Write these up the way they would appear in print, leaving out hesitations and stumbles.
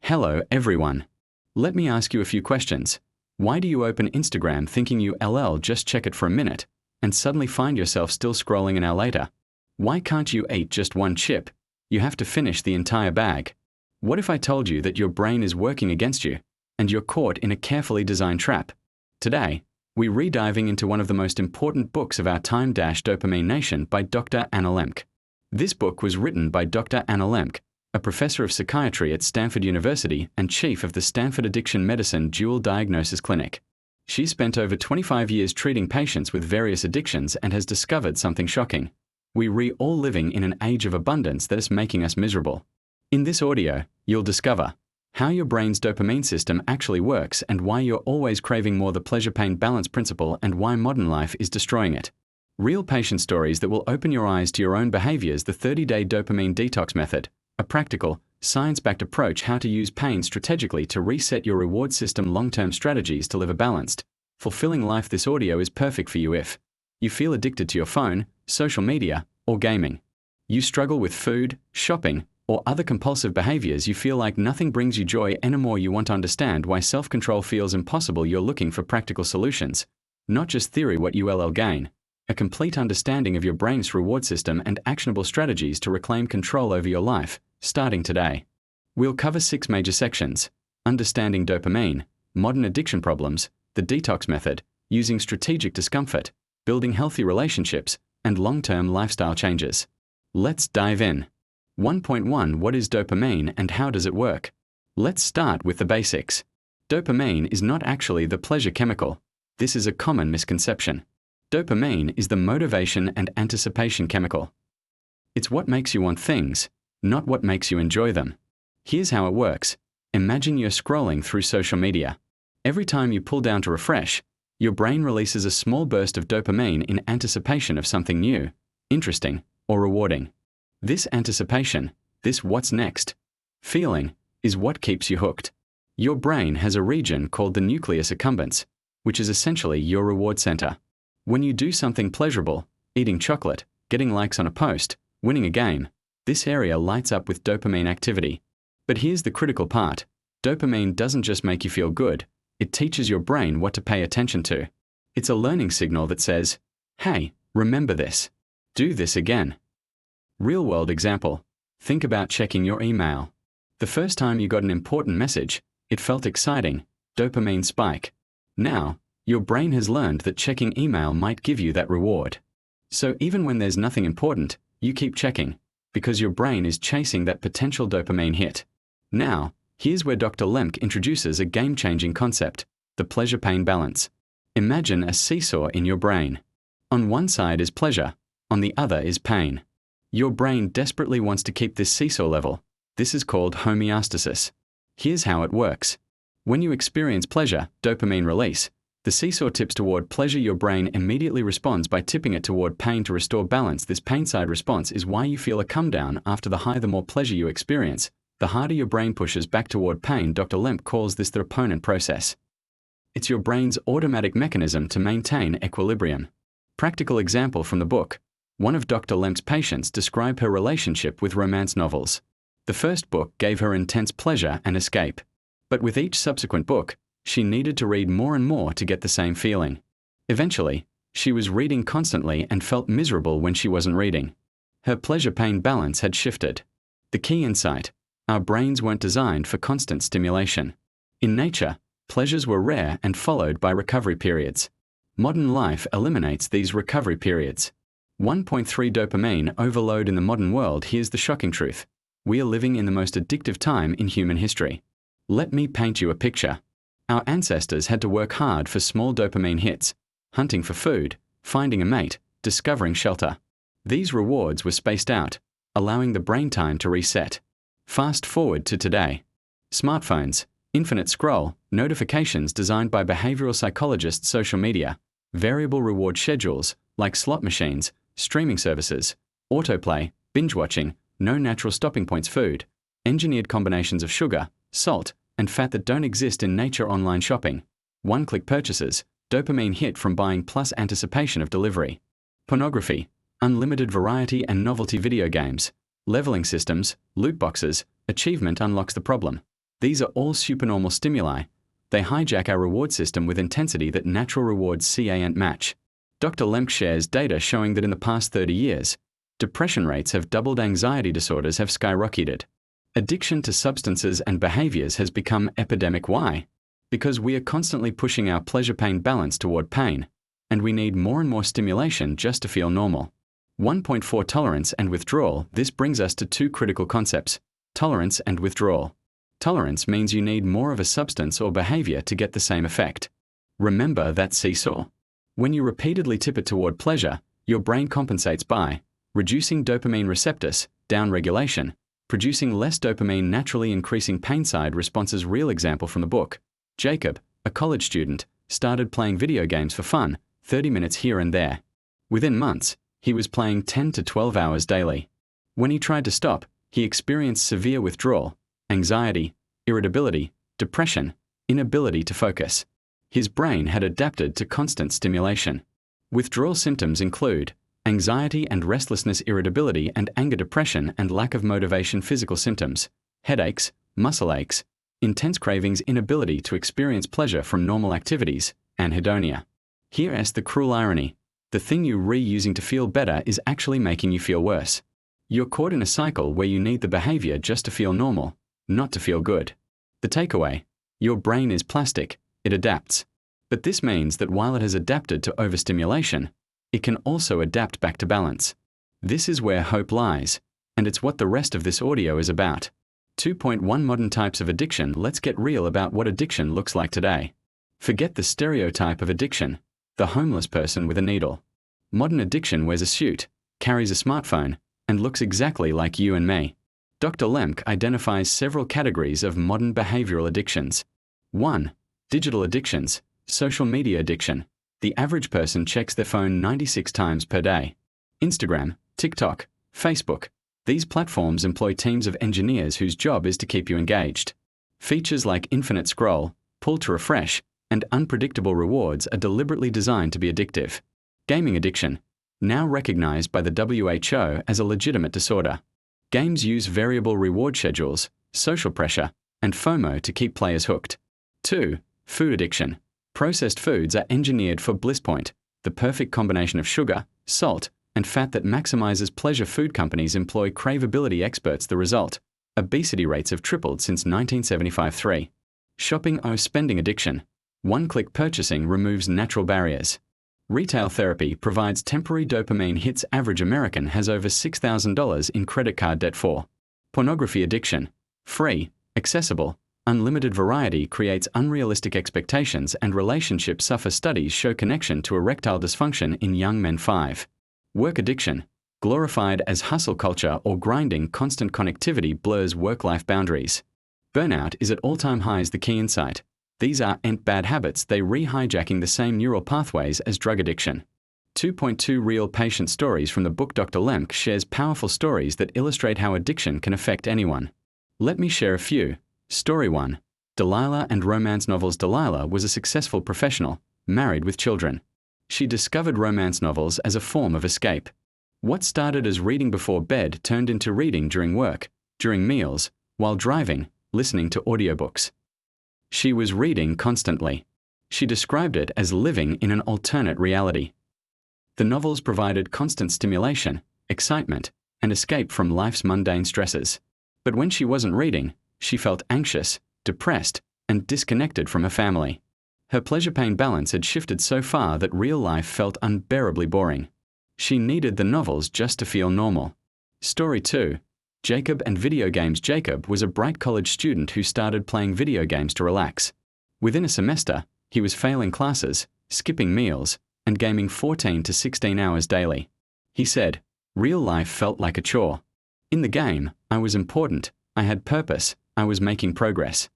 Hello, everyone. Let me ask you a few questions. Why do you open Instagram thinking you'll just check it for a minute, and suddenly find yourself still scrolling an hour later? Why can't you eat just one chip? You have to finish the entire bag. What if I told you that your brain is working against you, and you're caught in a carefully designed trap? Today, we're re-diving into one of the most important books of our time, Dopamine Nation by Dr. Anna Lembke. This book was written by Dr. Anna Lembke, a professor of psychiatry at Stanford University and chief of the Stanford Addiction Medicine Dual Diagnosis Clinic. She spent over 25 years treating patients with various addictions and has discovered something shocking. We're all living in an age of abundance that is making us miserable. In this audio, you'll discover how your brain's dopamine system actually works and why you're always craving more, the pleasure-pain balance principle, and why modern life is destroying it. Real patient stories that will open your eyes to your own behaviors, the 30-day dopamine detox method, a practical, science-backed approach how to use pain strategically to reset your reward system, long-term strategies to live a balanced, fulfilling life. This audio is perfect for you if you feel addicted to your phone, social media, or gaming. You struggle with food, shopping, or other compulsive behaviors. You feel like nothing brings you joy anymore. You want to understand why self-control feels impossible. You're looking for practical solutions, not just theory. What you'll gain a complete understanding of your brain's reward system and actionable strategies to reclaim control over your life, starting today. We'll cover 6 major sections: understanding dopamine, modern addiction problems, the detox method, using strategic discomfort, building healthy relationships, and long-term lifestyle changes. Let's dive in. 1.1 What is dopamine and how does it work? Let's start with the basics. Dopamine is not actually the pleasure chemical. This is a common misconception. Dopamine is the motivation and anticipation chemical. It's what makes you want things, not what makes you enjoy them. Here's how it works. Imagine you're scrolling through social media. Every time you pull down to refresh, your brain releases a small burst of dopamine in anticipation of something new, interesting, or rewarding. This anticipation, this what's next feeling, is what keeps you hooked. Your brain has a region called the nucleus accumbens, which is essentially your reward center. When you do something pleasurable, eating chocolate, getting likes on a post, winning a game, this area lights up with dopamine activity. But here's the critical part. Dopamine doesn't just make you feel good, it teaches your brain what to pay attention to. It's a learning signal that says, hey, remember this. Do this again. Real-world example. Think about checking your email. The first time you got an important message, it felt exciting, dopamine spike. Now, your brain has learned that checking email might give you that reward. So even when there's nothing important, you keep checking, because your brain is chasing that potential dopamine hit. Now, here's where Dr. Lembke introduces a game-changing concept, the pleasure-pain balance. Imagine a seesaw in your brain. On one side is pleasure, on the other is pain. Your brain desperately wants to keep this seesaw level. This is called homeostasis. Here's how it works. When you experience pleasure, dopamine release, the seesaw tips toward pleasure. Your brain immediately responds by tipping it toward pain to restore balance. This pain-side response is why you feel a come down after the high. The more pleasure you experience, the harder your brain pushes back toward pain. Dr. Lembke calls this the opponent process. It's your brain's automatic mechanism to maintain equilibrium. Practical example from the book. One of Dr. Lembke's patients described her relationship with romance novels. The first book gave her intense pleasure and escape. But with each subsequent book, she needed to read more and more to get the same feeling. Eventually, she was reading constantly and felt miserable when she wasn't reading. Her pleasure-pain balance had shifted. The key insight: our brains weren't designed for constant stimulation. In nature, pleasures were rare and followed by recovery periods. Modern life eliminates these recovery periods. 1.3 Dopamine overload in the modern world. Here's the shocking truth. We are living in the most addictive time in human history. Let me paint you a picture. Our ancestors had to work hard for small dopamine hits, hunting for food, finding a mate, discovering shelter. These rewards were spaced out, allowing the brain time to reset. Fast forward to today. Smartphones, infinite scroll, notifications designed by behavioral psychologists, social media, variable reward schedules like slot machines, streaming services, autoplay, binge watching, no natural stopping points, food, engineered combinations of sugar, salt, and fat that don't exist in nature, online shopping, one-click purchases, dopamine hit from buying plus anticipation of delivery, pornography, unlimited variety and novelty video games, leveling systems, loot boxes, achievement unlocks the problem. These are all supernormal stimuli. They hijack our reward system with intensity that natural rewards can't match. Dr. Lembke shares data showing that in the past 30 years, depression rates have doubled, anxiety disorders have skyrocketed. Addiction to substances and behaviors has become epidemic. Why? Because we are constantly pushing our pleasure-pain balance toward pain, and we need more and more stimulation just to feel normal. 1.4 Tolerance and withdrawal. This brings us to two critical concepts: tolerance and withdrawal. Tolerance means you need more of a substance or behavior to get the same effect. Remember that seesaw? When you repeatedly tip it toward pleasure, your brain compensates by reducing dopamine receptors, downregulation, producing less dopamine, naturally increasing pain side responses. Real example from the book. Jacob, a college student, started playing video games for fun, 30 minutes here and there. Within months, he was playing 10 to 12 hours daily. When he tried to stop, he experienced severe withdrawal, anxiety, irritability, depression, inability to focus. His brain had adapted to constant stimulation. Withdrawal symptoms include anxiety and restlessness, irritability and anger, depression and lack of motivation. Physical symptoms: headaches, muscle aches, intense cravings, inability to experience pleasure from normal activities, anhedonia. Here's the cruel irony: the thing you're reusing to feel better is actually making you feel worse. You're caught in a cycle where you need the behavior just to feel normal, not to feel good. The takeaway: your brain is plastic, it adapts. But this means that while it has adapted to overstimulation, it can also adapt back to balance. This is where hope lies, and it's what the rest of this audio is about. 2.1 Modern types of addiction. Let's get real about what addiction looks like today. Forget the stereotype of addiction, the homeless person with a needle. Modern addiction wears a suit, carries a smartphone, and looks exactly like you and me. Dr. Lembke identifies several categories of modern behavioral addictions. 1. Digital addictions. Social media addiction. The average person checks their phone 96 times per day. Instagram, TikTok, Facebook. These platforms employ teams of engineers whose job is to keep you engaged. Features like infinite scroll, pull to refresh, and unpredictable rewards are deliberately designed to be addictive. Gaming addiction. Now recognized by the WHO as a legitimate disorder. Games use variable reward schedules, social pressure, and FOMO to keep players hooked. 2. Food addiction. Processed foods are engineered for bliss point, the perfect combination of sugar, salt, and fat that maximizes pleasure. Food companies employ craveability experts. The result: obesity rates have tripled since 1975. 3. Shopping or spending addiction. One-click purchasing removes natural barriers. Retail therapy provides temporary dopamine hits. Average American has over $6,000 in credit card debt. 4. Pornography addiction. Free, accessible, unlimited variety creates unrealistic expectations and relationships suffer. Studies show connection to erectile dysfunction in young men. 5. Work addiction. Glorified as hustle culture or grinding, constant connectivity blurs work-life boundaries. Burnout is at all-time highs. The key insight: these aren't bad habits, they re-hijacking the same neural pathways as drug addiction. 2.2 Real patient stories. From the book, Dr. Lembke shares powerful stories that illustrate how addiction can affect anyone. Let me share a few. Story 1. Delilah and romance novels. Delilah was a successful professional, married with children. She discovered romance novels as a form of escape. What started as reading before bed turned into reading during work, during meals, while driving, listening to audiobooks. She was reading constantly. She described it as living in an alternate reality. The novels provided constant stimulation, excitement, and escape from life's mundane stresses. But when she wasn't reading, she felt anxious, depressed, and disconnected from her family. Her pleasure-pain balance had shifted so far that real life felt unbearably boring. She needed the novels just to feel normal. Story 2. Jacob and video games. Jacob was a bright college student who started playing video games to relax. Within a semester, he was failing classes, skipping meals, and gaming 14 to 16 hours daily. He said, "Real life felt like a chore. In the game, I was important, I had purpose, I was making progress."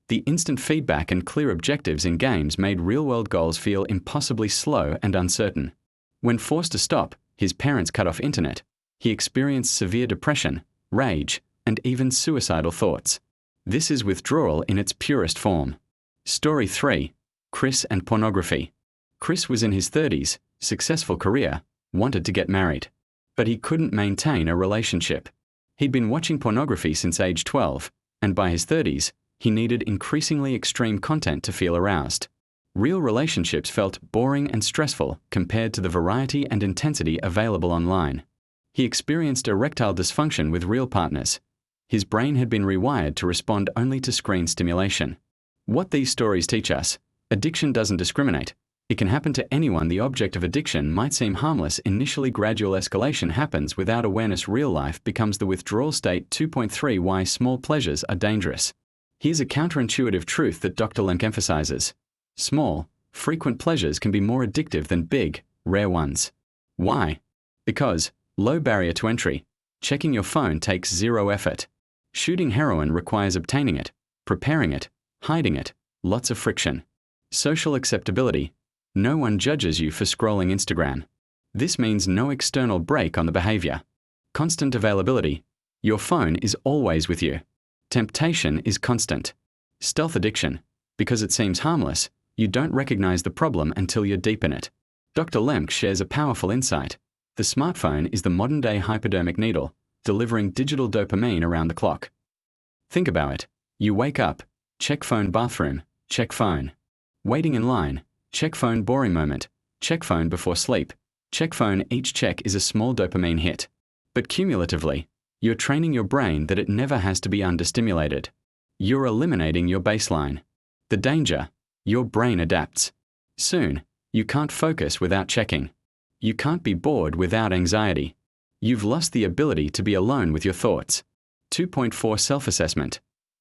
The instant feedback and clear objectives in games made real-world goals feel impossibly slow and uncertain. When forced to stop, his parents cut off internet. He experienced severe depression, rage, and even suicidal thoughts. This is withdrawal in its purest form. Story 3. Chris and pornography. Chris was in his 30s, successful career, wanted to get married. But he couldn't maintain a relationship. He'd been watching pornography since age 12, and by his 30s, He needed increasingly extreme content to feel aroused. Real relationships felt boring and stressful compared to the variety and intensity available online. He experienced erectile dysfunction with real partners. His brain had been rewired to respond only to screen stimulation. What these stories teach us: addiction doesn't discriminate. It can happen to anyone. The object of addiction might seem harmless initially. Gradual escalation happens without awareness. Real life becomes the withdrawal state. 2.3 Why small pleasures are dangerous. Here's a counterintuitive truth that Dr. Lembke emphasizes. Small, frequent pleasures can be more addictive than big, rare ones. Why? Because low barrier to entry. Checking your phone takes zero effort. Shooting heroin requires obtaining it, preparing it, hiding it, lots of friction. Social acceptability. No one judges you for scrolling Instagram. This means no external brake on the behavior. Constant availability. Your phone is always with you. Temptation is constant. Stealth addiction. Because it seems harmless, you don't recognize the problem until you're deep in it. Dr. Lembke shares a powerful insight. The smartphone is the modern-day hypodermic needle, delivering digital dopamine around the clock. Think about it. You wake up, check phone. Bathroom, check phone. Waiting in line, check phone. Boring moment, check phone. Before sleep, check phone. Each check is a small dopamine hit. But cumulatively, you're training your brain that it never has to be understimulated. You're eliminating your baseline. The danger: your brain adapts. Soon, you can't focus without checking. You can't be bored without anxiety. You've lost the ability to be alone with your thoughts. 2.4 Self-assessment.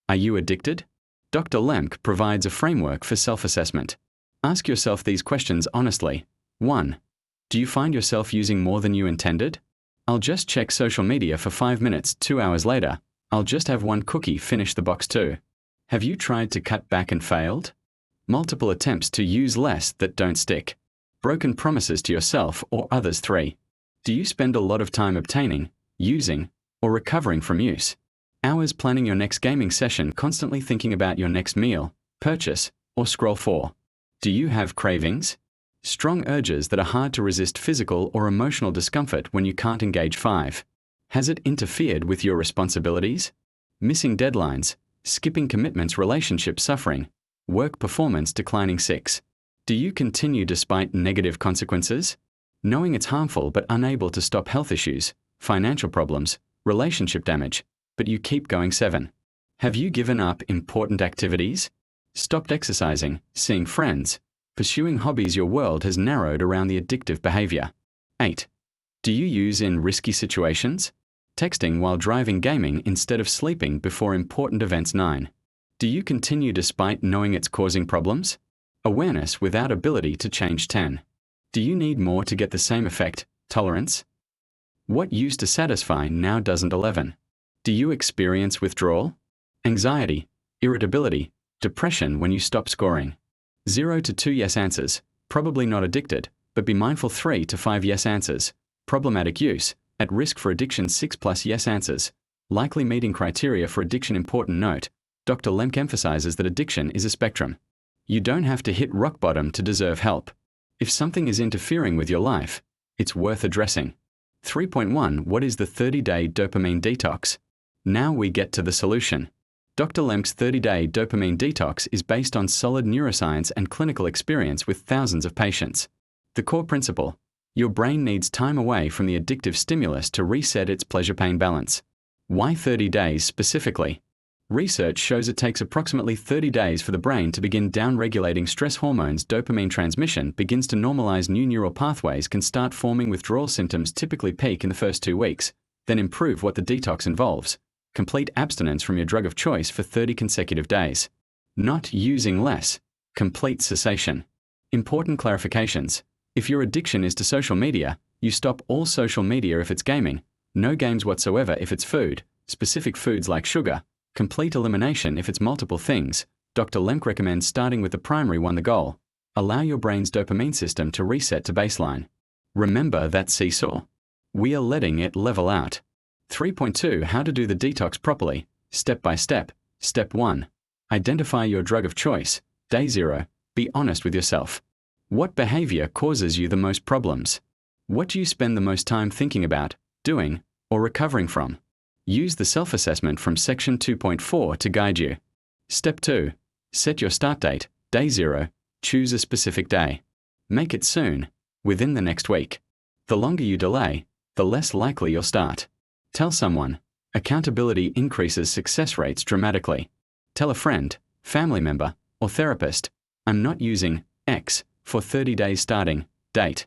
Are you addicted? Dr. Lembke provides a framework for self-assessment. Ask yourself these questions honestly. 1. Do you find yourself using more than you intended? I'll just check social media for 5 minutes. 2 hours later, I'll just have one cookie. Finish the box. 2. Have you tried to cut back and failed? Multiple attempts to use less that don't stick. Broken promises to yourself or others. 3. Do you spend a lot of time obtaining, using, or recovering from use? Hours planning your next gaming session, constantly thinking about your next meal, purchase, or scroll. 4. Do you have cravings? Strong urges that are hard to resist, physical or emotional discomfort when you can't engage. 5. Has it interfered with your responsibilities? Missing deadlines, skipping commitments, relationship suffering, work performance declining. 6. Do you continue despite negative consequences? Knowing it's harmful but unable to stop, health issues, financial problems, relationship damage, but you keep going. 7. Have you given up important activities? Stopped exercising, seeing friends, pursuing hobbies? Your world has narrowed around the addictive behavior. 8. Do you use in risky situations? Texting while driving, gaming instead of sleeping before important events. 9. Do you continue despite knowing it's causing problems? Awareness without ability to change. 10. Do you need more to get the same effect? Tolerance? What used to satisfy now doesn't. 11. Do you experience withdrawal? Anxiety, irritability, depression when you stop scoring? 0 to 2 yes answers. Probably not addicted, but be mindful. 3 to 5 yes answers. Problematic use, at risk for addiction. 6 plus yes answers. Likely meeting criteria for addiction. Important note: Dr. Lembke emphasizes that addiction is a spectrum. You don't have to hit rock bottom to deserve help. If something is interfering with your life, it's worth addressing. 3.1 What is the 30-day dopamine detox? Now we get to the solution. Dr. Lembke's 30-day dopamine detox is based on solid neuroscience and clinical experience with thousands of patients. The core principle: your brain needs time away from the addictive stimulus to reset its pleasure-pain balance. Why 30 days specifically? Research shows it takes approximately 30 days for the brain to begin down-regulating stress hormones. Dopamine transmission begins to normalize. New neural pathways can start forming. Withdrawal symptoms typically peak in the first 2 weeks, then improve. What the detox involves: complete abstinence from your drug of choice for 30 consecutive days. Not using less, complete cessation. Important clarifications: if your addiction is to social media, you stop all social media if it's gaming, no games whatsoever if it's food, specific foods like sugar, complete elimination if it's multiple things. Dr. Lembke recommends starting with the primary one. The goal: allow your brain's dopamine system to reset to baseline. Remember that seesaw? We are letting it level out. 3.2 How to do the detox properly, step by step. Step 1. Identify your drug of choice. Day 0. Be honest with yourself. What behavior causes you the most problems? What do you spend the most time thinking about, doing, or recovering from? Use the self-assessment from section 2.4 to guide you. Step 2. Set your start date, day 0. Choose a specific day. Make it soon, within the next week. The longer you delay, the less likely you'll start. Tell someone. Accountability increases success rates dramatically. Tell a friend, family member, or therapist, I'm not using X for 30 days starting date.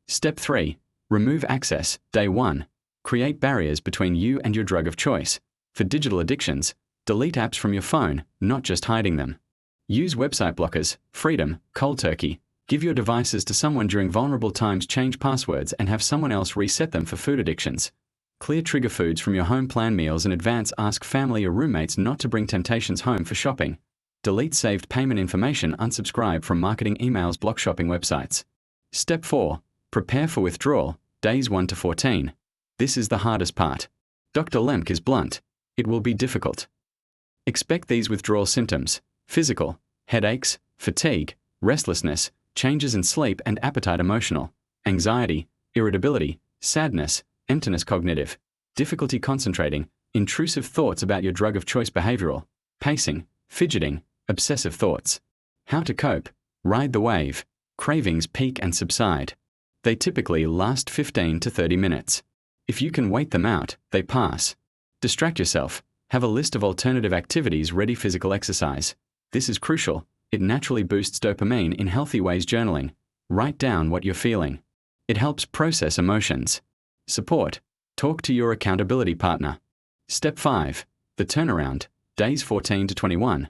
Step 3. Remove access, day 1. Create barriers between you and your drug of choice. For digital addictions, delete apps from your phone, not just hiding them. Use website blockers, freedom, cold turkey. Give your devices to someone during vulnerable times, change passwords, and have someone else reset them for food addictions. Clear trigger foods from your home, plan meals in advance, ask family or roommates not to bring temptations home for shopping. Delete saved payment information, unsubscribe from marketing emails, block shopping websites. Step 4. Prepare for withdrawal, days 1 to 14. This is the hardest part. Dr. Lembke is blunt. It will be difficult. Expect these withdrawal symptoms: physical, headaches, fatigue, restlessness, changes in sleep and appetite, emotional, anxiety, irritability, sadness, emptiness, cognitive, difficulty concentrating, intrusive thoughts about your drug of choice, behavioral, pacing, fidgeting, obsessive thoughts. How to cope: ride the wave. Cravings peak and subside. They typically last 15 to 30 minutes. If you can wait them out, they pass. Distract yourself. Have a list of alternative activities ready. Physical exercise. This is crucial. It naturally boosts dopamine in healthy ways. Journaling. Write down what you're feeling. It helps process emotions. Support. Talk to your accountability partner. Step 5. The turnaround, days 14 to 21.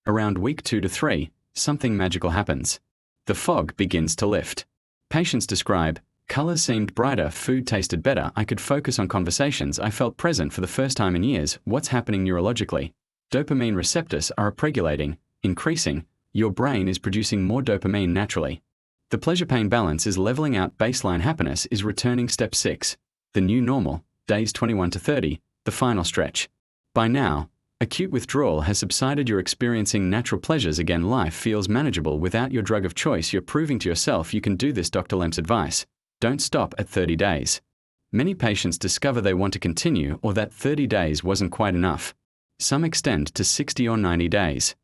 Around week 2 to 3, something magical happens. The fog begins to lift. Patients describe, colors seemed brighter, food tasted better, I could focus on conversations, I felt present for the first time in years. What's happening neurologically? Dopamine receptors are upregulating, increasing. Your brain is producing more dopamine naturally. The pleasure-pain balance is leveling out, baseline happiness is returning. Step 6. The new normal, days 21 to 30, the final stretch. By now, acute withdrawal has subsided, you're experiencing natural pleasures again, life feels manageable without your drug of choice, you're proving to yourself you can do this. Dr. Lembke's advice: don't stop at 30 days. Many patients discover they want to continue or that 30 days wasn't quite enough. Some extend to 60 or 90 days.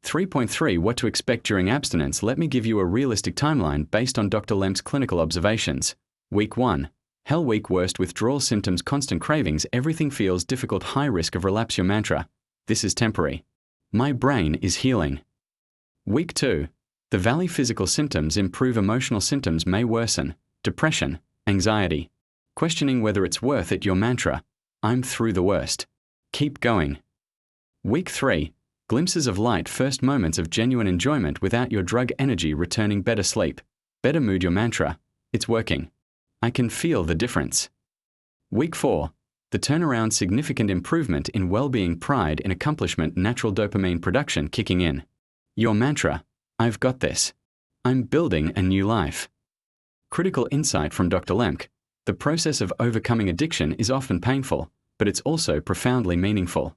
3.3 What to expect during abstinence. Let me give you a realistic timeline based on Dr. Lembke's clinical observations. Week 1. Hell week: worst withdrawal symptoms, constant cravings, everything feels difficult, high risk of relapse. Your mantra: this is temporary. My brain is healing. Week 2. The valley: physical symptoms improve, emotional symptoms may worsen, depression, anxiety. Questioning whether it's worth it. Your mantra: I'm through the worst. Keep going. Week 3. Glimpses of light, first moments of genuine enjoyment without your drug, energy returning, better sleep, better mood. Your mantra: it's working. I can feel the difference. Week 4. The turnaround: significant improvement in well-being, pride in accomplishment, natural dopamine production kicking in. Your mantra: I've got this. I'm building a new life. Critical insight from Dr. Lembke: the process of overcoming addiction is often painful, but it's also profoundly meaningful.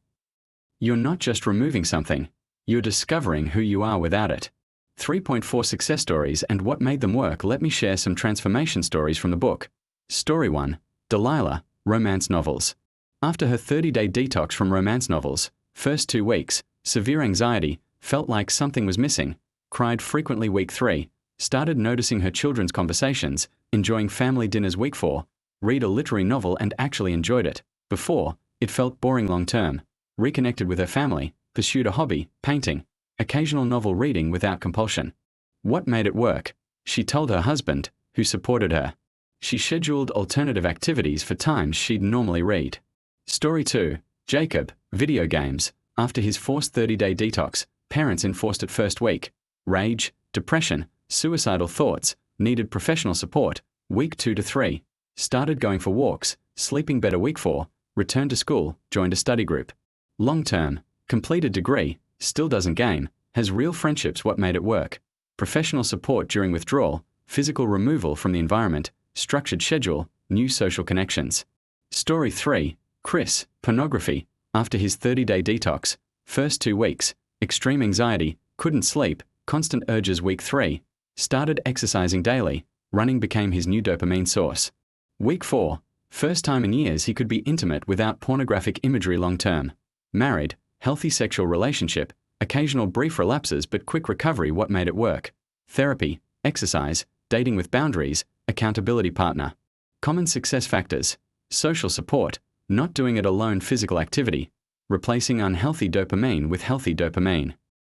You're not just removing something, you're discovering who you are without it. 3.4 Success stories and what made them work. Let me share some transformation stories from the book. Story 1. Delilah, romance novels. After her 30-day detox from romance novels, first 2 weeks, severe anxiety, felt like something was missing, cried frequently. Week 3, started noticing her children's conversations, enjoying family dinners. Week 4, read a literary novel and actually enjoyed it. Before, it felt boring. Long term, reconnected with her family, pursued a hobby, painting, occasional novel reading without compulsion. What made it work? She told her husband, who supported her. She scheduled alternative activities for times she'd normally read. Story 2. Jacob, video games. After his forced 30-day detox, parents enforced it. First week, rage, depression, suicidal thoughts, needed professional support. Week 2 to 3, started going for walks, sleeping better. Week 4, returned to school, joined a study group. Long term, completed degree, still doesn't game, has real friendships. What made it work? Professional support during withdrawal, physical removal from the environment, structured schedule, new social connections. Story 3. Chris, pornography. After his 30-day detox, first 2 weeks, extreme anxiety, couldn't sleep, constant urges. Week 3, started exercising daily, running became his new dopamine source. Week 4, first time in years he could be intimate without pornographic imagery. Long term, married, healthy sexual relationship, occasional brief relapses but quick recovery. What made it work? Therapy, exercise, dating with boundaries, accountability partner. Common success factors: social support, not doing it alone, physical activity, replacing unhealthy dopamine with healthy dopamine.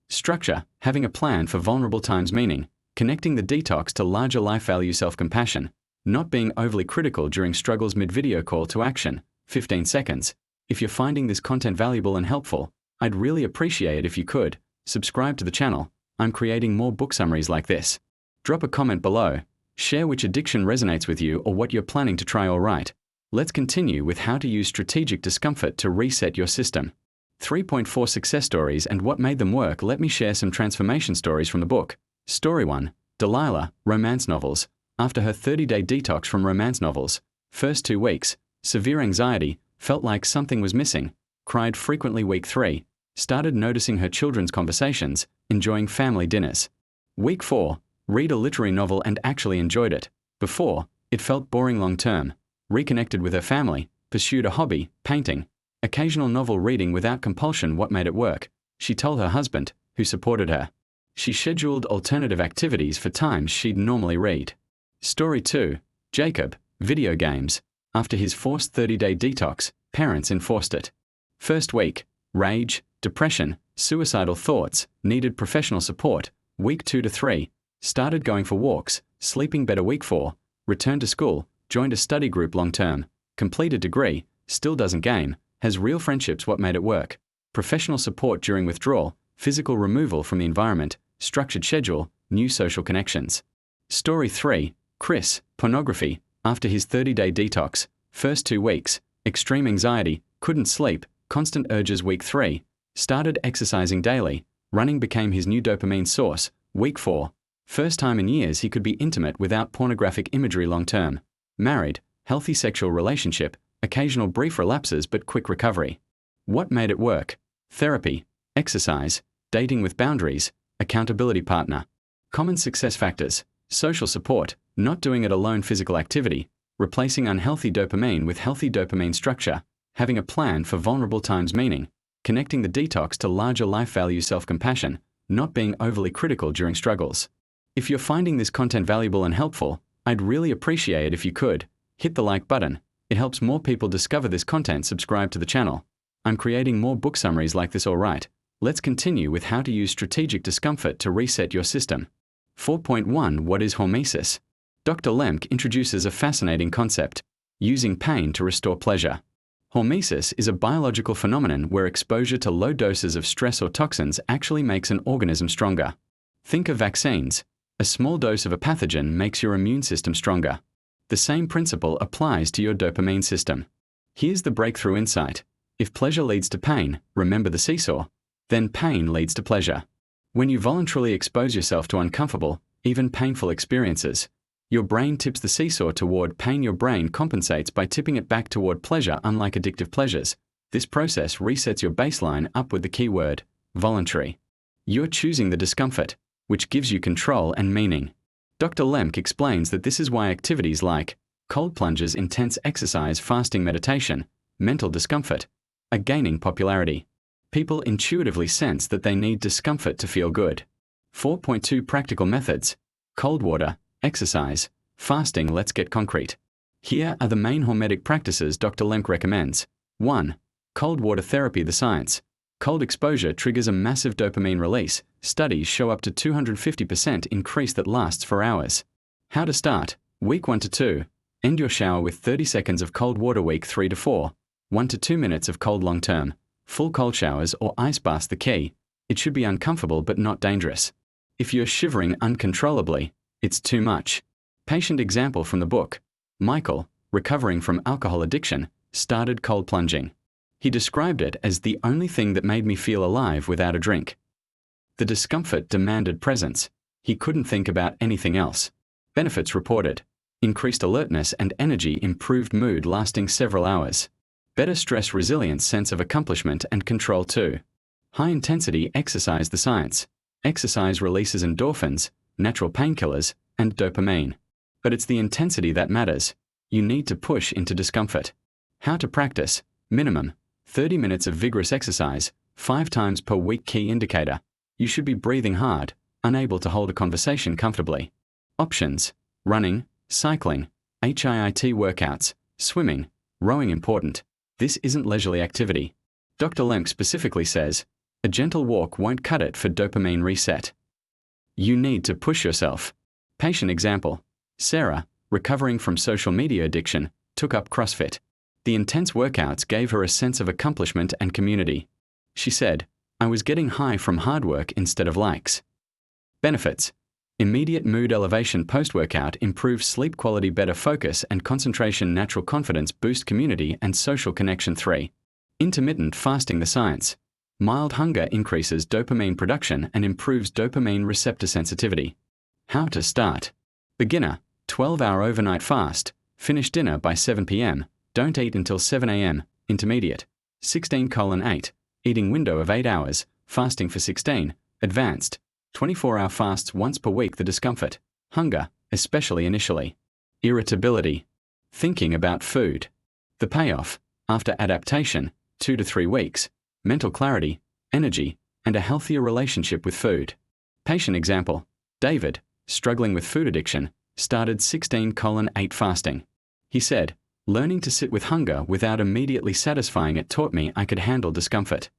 Structure, having a plan for vulnerable times, meaning connecting the detox to larger life value, self-compassion, not being overly critical during struggles. Mid-video call to action, 15 seconds. If you're finding this content valuable and helpful, I'd really appreciate it if you could subscribe to the channel. I'm creating more book summaries like this. Drop a comment below. Share which addiction resonates with you or what you're planning to try. All right, let's continue with how to use strategic discomfort to reset your system. 3.4 success stories and what made them work. Let me share some transformation stories from the book. Story 1. Delilah, romance novels. After her 30-day detox from romance novels, first 2 weeks, severe anxiety, felt like something was missing, cried frequently. Week 3, started noticing her children's conversations, enjoying family dinners. Week 4, read a literary novel and actually enjoyed it. Before, it felt boring. Long term, reconnected with her family, pursued a hobby, painting. Occasional novel reading without compulsion. What made it work? She told her husband, who supported her. She scheduled alternative activities for times she'd normally read. Story 2. Jacob, video games. After his forced 30-day detox, parents enforced it. First week, rage, depression, suicidal thoughts, needed professional support. Week 2 to 3, started going for walks, sleeping better. Week 4, returned to school, joined a study group. Long term, completed degree, still doesn't game, has real friendships. What made it work? Professional support during withdrawal, physical removal from the environment, structured schedule, new social connections. Story 3. Chris, pornography. After his 30-day detox, first 2 weeks, extreme anxiety, couldn't sleep, constant urges. Week 3, started exercising daily, running became his new dopamine source. Week 4, first time in years he could be intimate without pornographic imagery. Long term, married, healthy sexual relationship, occasional brief relapses but quick recovery. What made it work? Therapy, exercise, dating with boundaries, accountability partner. Common success factors: social support, not doing it alone, physical activity, replacing unhealthy dopamine with healthy dopamine. Structure, having a plan for vulnerable times, meaning connecting the detox to larger life value, self-compassion, not being overly critical during struggles. If you're finding this content valuable and helpful, I'd really appreciate it if you could hit the like button. It helps more people discover this content. Subscribe to the channel. I'm creating more book summaries like this. All right, let's continue with how to use strategic discomfort to reset your system. 4.1. What is hormesis? Dr. Lembke introduces a fascinating concept: using pain to restore pleasure. Hormesis is a biological phenomenon where exposure to low doses of stress or toxins actually makes an organism stronger. Think of vaccines. A small dose of a pathogen makes your immune system stronger. The same principle applies to your dopamine system. Here's the breakthrough insight: if pleasure leads to pain, remember the seesaw, then pain leads to pleasure. When you voluntarily expose yourself to uncomfortable, even painful experiences, your brain tips the seesaw toward pain. Your brain compensates by tipping it back toward pleasure. Unlike addictive pleasures, this process resets your baseline up with the key word: voluntary. You're choosing the discomfort, which gives you control and meaning. Dr. Lembke explains that this is why activities like cold plunges, intense exercise, fasting, meditation, mental discomfort are gaining popularity. People intuitively sense that they need discomfort to feel good. 4.2 Practical methods: cold water, exercise, fasting. Let's get concrete. Here are the main hormetic practices Dr. Lembke recommends. 1. Cold water therapy. The science: cold exposure triggers a massive dopamine release. Studies show up to 250% increase that lasts for hours. How to start: week 1 to 2, end your shower with 30 seconds of cold water. Week 3 to 4, 1 to 2 minutes of cold. Long term, full cold showers or ice baths. The key: it should be uncomfortable but not dangerous. If you're shivering uncontrollably, it's too much. Patient example from the book: Michael, recovering from alcohol addiction, started cold plunging. He described it as the only thing that made me feel alive without a drink. The discomfort demanded presence. He couldn't think about anything else. Benefits reported: increased alertness and energy, improved mood lasting several hours, better stress resilience, sense of accomplishment and control. 2. High-intensity exercise. The science: exercise releases endorphins, natural painkillers, and dopamine. But it's the intensity that matters. You need to push into discomfort. How to practice: minimum 30 minutes of vigorous exercise, 5 times per week. Key indicator: you should be breathing hard, unable to hold a conversation comfortably. Options: running, cycling, HIIT workouts, swimming, rowing. Important: this isn't leisurely activity. Dr. Lembke specifically says, a gentle walk won't cut it for dopamine reset. You need to push yourself. Patient example: Sarah, recovering from social media addiction, took up CrossFit. The intense workouts gave her a sense of accomplishment and community. She said, I was getting high from hard work instead of likes. Benefits: immediate mood elevation post-workout, improves sleep quality, better focus and concentration, natural confidence, boost community and social connection. 3. Intermittent fasting. The science: mild hunger increases dopamine production and improves dopamine receptor sensitivity. How to start: beginner, 12-hour overnight fast, finish dinner by 7 p.m., don't eat until 7 a.m. Intermediate, 16:8, eating window of 8 hours, fasting for 16. Advanced, 24-hour fasts once per week. The discomfort: hunger, especially initially. Irritability, thinking about food. The payoff: after adaptation, 2 to 3 weeks, mental clarity, energy, and a healthier relationship with food. Patient example: David, struggling with food addiction, started 16:8 fasting. He said, learning to sit with hunger without immediately satisfying it taught me I could handle discomfort.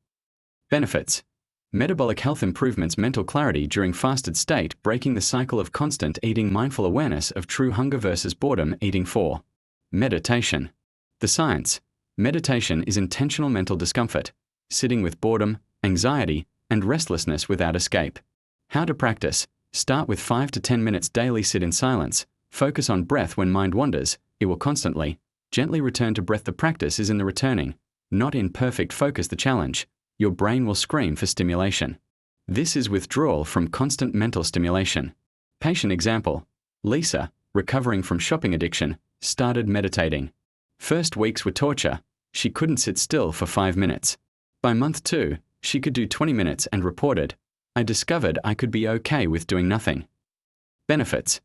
Benefits: metabolic health improvements, mental clarity during fasted state, breaking the cycle of constant eating, mindful awareness of true hunger versus boredom eating. 4. Meditation. The science: meditation is intentional mental discomfort, sitting with boredom, anxiety, and restlessness without escape. How to practice: start with 5 to 10 minutes daily. Sit in silence, focus on breath. When mind wanders, it will constantly, gently return to breath. The practice is in the returning, not in perfect focus. The challenge: your brain will scream for stimulation. This is withdrawal from constant mental stimulation. Patient example: Lisa, recovering from shopping addiction, started meditating. First weeks were torture. She couldn't sit still for 5 minutes. By month 2, she could do 20 minutes and reported, I discovered I could be okay with doing nothing. Benefits: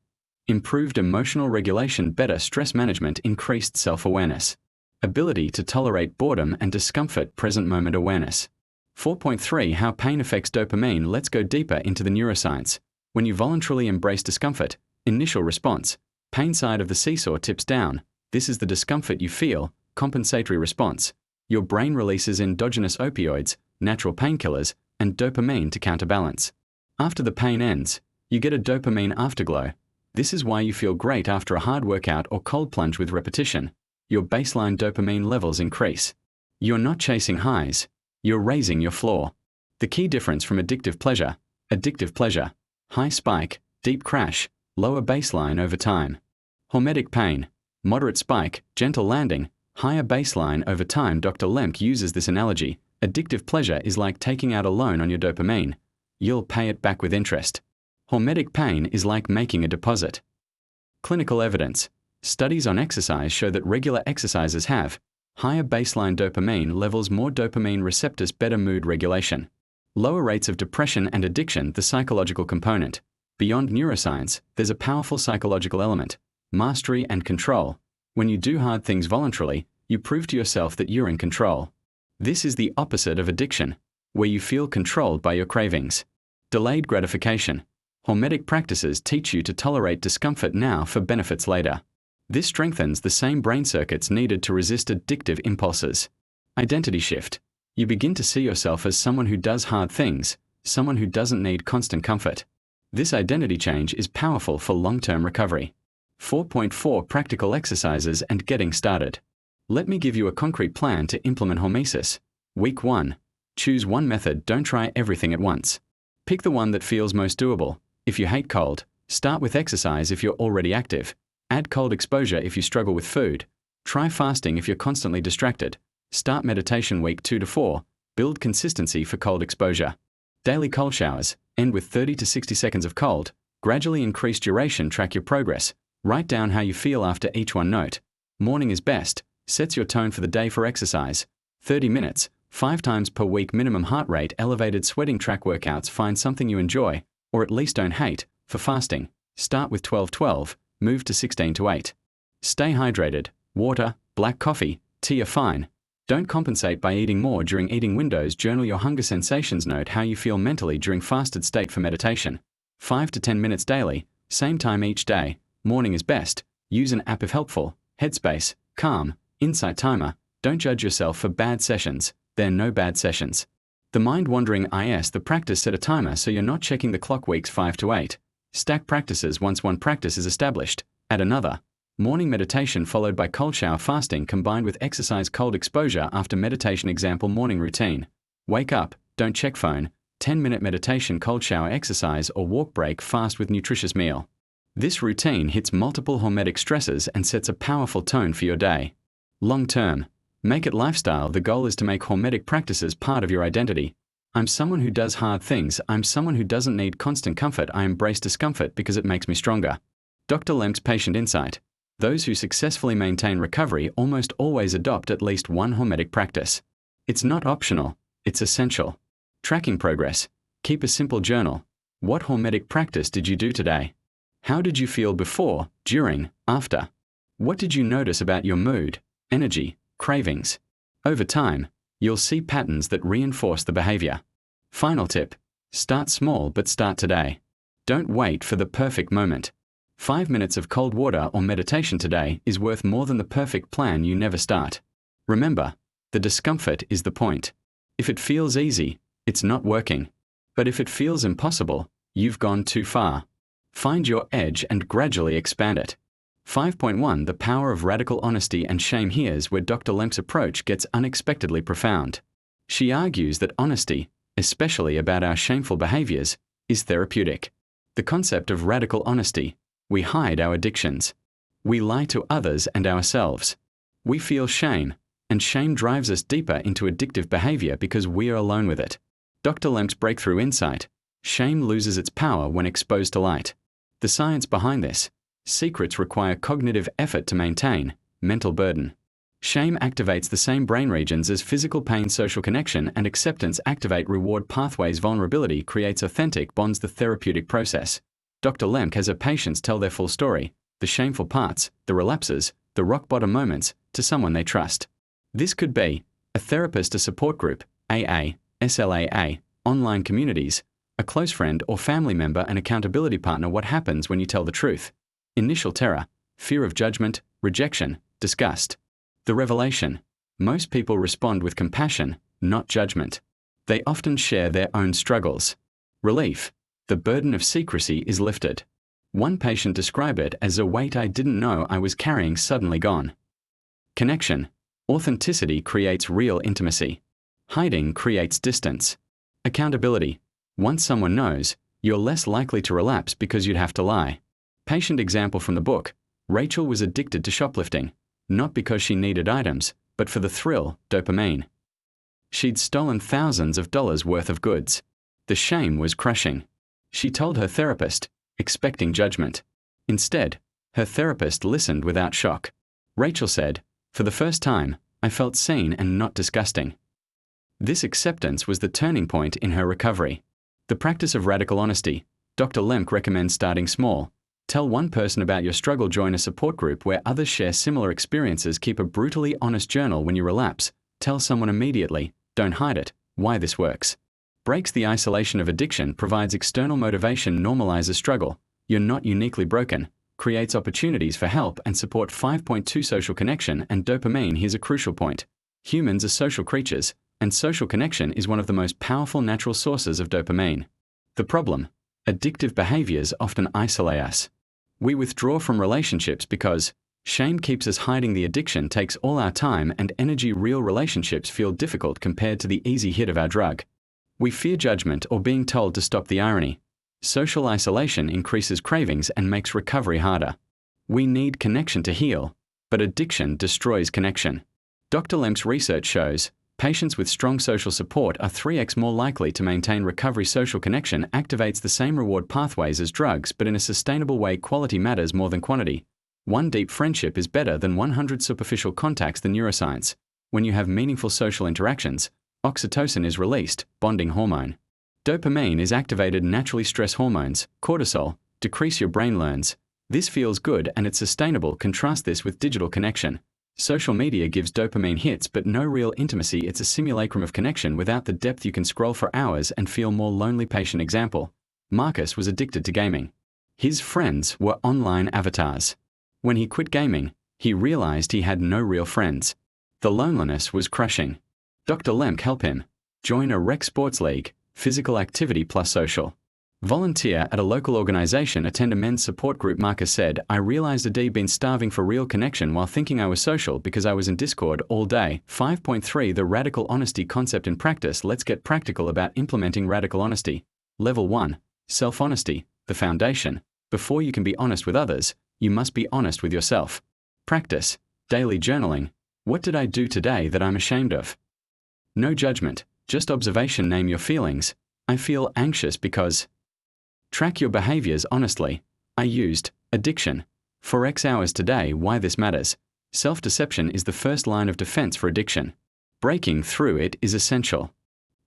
improved emotional regulation, better stress management, increased self-awareness, ability to tolerate boredom and discomfort, present moment awareness. 4.3 How pain affects dopamine. Let's go deeper into the neuroscience. When you voluntarily embrace discomfort, initial response, pain side of the seesaw tips down. This is the discomfort you feel, compensatory response. Your brain releases endogenous opioids, natural painkillers, and dopamine to counterbalance. After the pain ends, you get a dopamine afterglow. This is why you feel great after a hard workout or cold plunge. With repetition, your baseline dopamine levels increase. You're not chasing highs, you're raising your floor. The key difference from addictive pleasure, high spike, deep crash, lower baseline over time. Hormetic pain, moderate spike, gentle landing, higher baseline over time. Dr. Lembke uses this analogy: addictive pleasure is like taking out a loan on your dopamine. You'll pay it back with interest. Hormetic pain is like making a deposit. Clinical evidence: studies on exercise show that regular exercisers have higher baseline dopamine levels, more dopamine receptors, better mood regulation, lower rates of depression and addiction. The psychological component: beyond neuroscience, there's a powerful psychological element: mastery and control. When you do hard things voluntarily, you prove to yourself that you're in control. This is the opposite of addiction, where you feel controlled by your cravings. Delayed gratification. Hormetic practices teach you to tolerate discomfort now for benefits later. This strengthens the same brain circuits needed to resist addictive impulses. Identity shift. You begin to see yourself as someone who does hard things, someone who doesn't need constant comfort. This identity change is powerful for long-term recovery. 4.4 Practical exercises and getting started. Let me give you a concrete plan to implement hormesis. Week 1. Choose one method, don't try everything at once. Pick the one that feels most doable. If you hate cold, start with exercise if you're already active. Add cold exposure if you struggle with food. Try fasting if you're constantly distracted. Start meditation week 2 to 4. Build consistency for cold exposure. Daily cold showers. End with 30 to 60 seconds of cold. Gradually increase duration, track your progress. Write down how you feel after each one. Note: morning is best, sets your tone for the day. For exercise, 30 minutes, 5 times per week. Minimum heart rate, elevated sweating. Track workouts, find something you enjoy, or at least don't hate. For fasting, start with 12-12, move to 16-8. Stay hydrated, water, black coffee, tea are fine. Don't compensate by eating more during eating windows. Journal your hunger sensations. Note how you feel mentally during fasted state for meditation. 5 to 10 minutes daily, same time each day. Morning is best. Use an app if helpful. Headspace, Calm, Insight Timer. Don't judge yourself for bad sessions. There are no bad sessions. The mind-wandering is the practice. Set a timer so you're not checking the clock. Weeks 5 to 8. Stack practices. Once one practice is established, add another. Morning meditation followed by cold shower. Fasting combined with exercise. Cold exposure after meditation. Example: morning routine. Wake up, don't check phone. 10-minute meditation, cold shower, exercise or walk. Break, fast with nutritious meal. This routine hits multiple hormetic stresses and sets a powerful tone for your day. Long term. Make it lifestyle. The goal is to make hormetic practices part of your identity. I'm someone who does hard things. I'm someone who doesn't need constant comfort. I embrace discomfort because it makes me stronger. Dr. Lembke's patient insight. Those who successfully maintain recovery almost always adopt at least one hormetic practice. It's not optional, it's essential. Tracking progress. Keep a simple journal. What hormetic practice did you do today? How did you feel before, during, after? What did you notice about your mood, energy, cravings? Over time, you'll see patterns that reinforce the behavior. Final tip. Start small but start today. Don't wait for the perfect moment. 5 minutes of cold water or meditation today is worth more than the perfect plan you never start. Remember, the discomfort is the point. If it feels easy, it's not working. But if it feels impossible, you've gone too far. Find your edge and gradually expand it. 5.1 The power of radical honesty and shame. Here's where Dr. Lembke's approach gets unexpectedly profound. She argues that honesty, especially about our shameful behaviors, is therapeutic. The concept of radical honesty. We hide our addictions. We lie to others and ourselves. We feel shame, and shame drives us deeper into addictive behavior because we are alone with it. Dr. Lembke's breakthrough insight. Shame loses its power when exposed to light. The science behind this. Secrets require cognitive effort to maintain, mental burden. Shame activates the same brain regions as physical pain. Social connection and acceptance activate reward pathways. Vulnerability creates authentic bonds. The therapeutic process. Dr. Lembke has her patients tell their full story, the shameful parts, the relapses, the rock-bottom moments, to someone they trust. This could be a therapist, a support group, AA, SLAA, online communities, a close friend or family member, an accountability partner. What happens when you tell the truth? Initial terror, fear of judgment, rejection, disgust. The revelation. Most people respond with compassion, not judgment. They often share their own struggles. Relief. The burden of secrecy is lifted. One patient described it as a weight I didn't know I was carrying suddenly gone. Connection. Authenticity creates real intimacy. Hiding creates distance. Accountability. Once someone knows, you're less likely to relapse because you'd have to lie. Patient example from the book. Rachel was addicted to shoplifting, not because she needed items, but for the thrill, dopamine. She'd stolen thousands of dollars worth of goods. The shame was crushing. She told her therapist, expecting judgment. Instead, her therapist listened without shock. Rachel said, "For the first time, I felt seen and not disgusting." This acceptance was the turning point in her recovery. The practice of radical honesty. Dr. Lembke recommends starting small. Tell one person about your struggle. Join a support group where others share similar experiences. Keep a brutally honest journal when you relapse. Tell someone immediately. Don't hide it. Why this works. Breaks the isolation of addiction. Provides external motivation. Normalizes struggle. You're not uniquely broken. Creates opportunities for help and support. 5.2 Social connection and dopamine. Here's a crucial point. Humans are social creatures, and social connection is one of the most powerful natural sources of dopamine. The problem. Addictive behaviors often isolate us. We withdraw from relationships because shame keeps us hiding. The addiction takes all our time and energy. Real relationships feel difficult compared to the easy hit of our drug. We fear judgment or being told to stop. The irony. Social isolation increases cravings and makes recovery harder. We need connection to heal, but addiction destroys connection. Dr. Lembke's research shows patients with strong social support are 3x more likely to maintain recovery. Social connection activates the same reward pathways as drugs, but in a sustainable way. Quality matters more than quantity. One deep friendship is better than 100 superficial contacts. The neuroscience. When you have meaningful social interactions, oxytocin is released, bonding hormone. Dopamine is activated. Naturally, stress hormones, cortisol, decrease. Your brain learns. This feels good and it's sustainable. Contrast this with digital connection. Social media gives dopamine hits but no real intimacy. It's a simulacrum of connection without the depth. You can scroll for hours and feel more lonely. Patient example. Marcus was addicted to gaming. His friends were online avatars. When he quit gaming, he realized he had no real friends. The loneliness was crushing. Dr. Lembke helped him. Join a rec sports league, physical activity plus social. Volunteer at a local organization. Attend a men's support group. Marcus said, I realized I'd been starving for real connection while thinking I was social because I was in Discord all day. 5.3 The radical honesty concept in practice. Let's get practical about implementing radical honesty. Level 1. Self-honesty, the foundation. Before you can be honest with others, you must be honest with yourself. Practice. Daily journaling. What did I do today that I'm ashamed of? No judgment, just observation. Name your feelings. I feel anxious because. Track your behaviors honestly. I used addiction for X hours today. Why this matters. Self-deception is the first line of defense for addiction. Breaking through it is essential.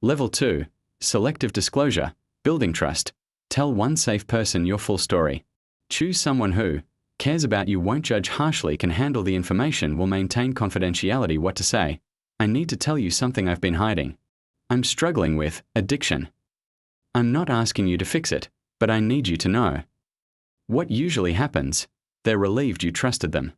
Level 2. Selective disclosure, building trust. Tell one safe person your full story. Choose someone who cares about you, won't judge harshly, can handle the information, will maintain confidentiality. What to say. I need to tell you something I've been hiding. I'm struggling with addiction. I'm not asking you to fix it, but I need you to know. What usually happens? They're relieved you trusted them.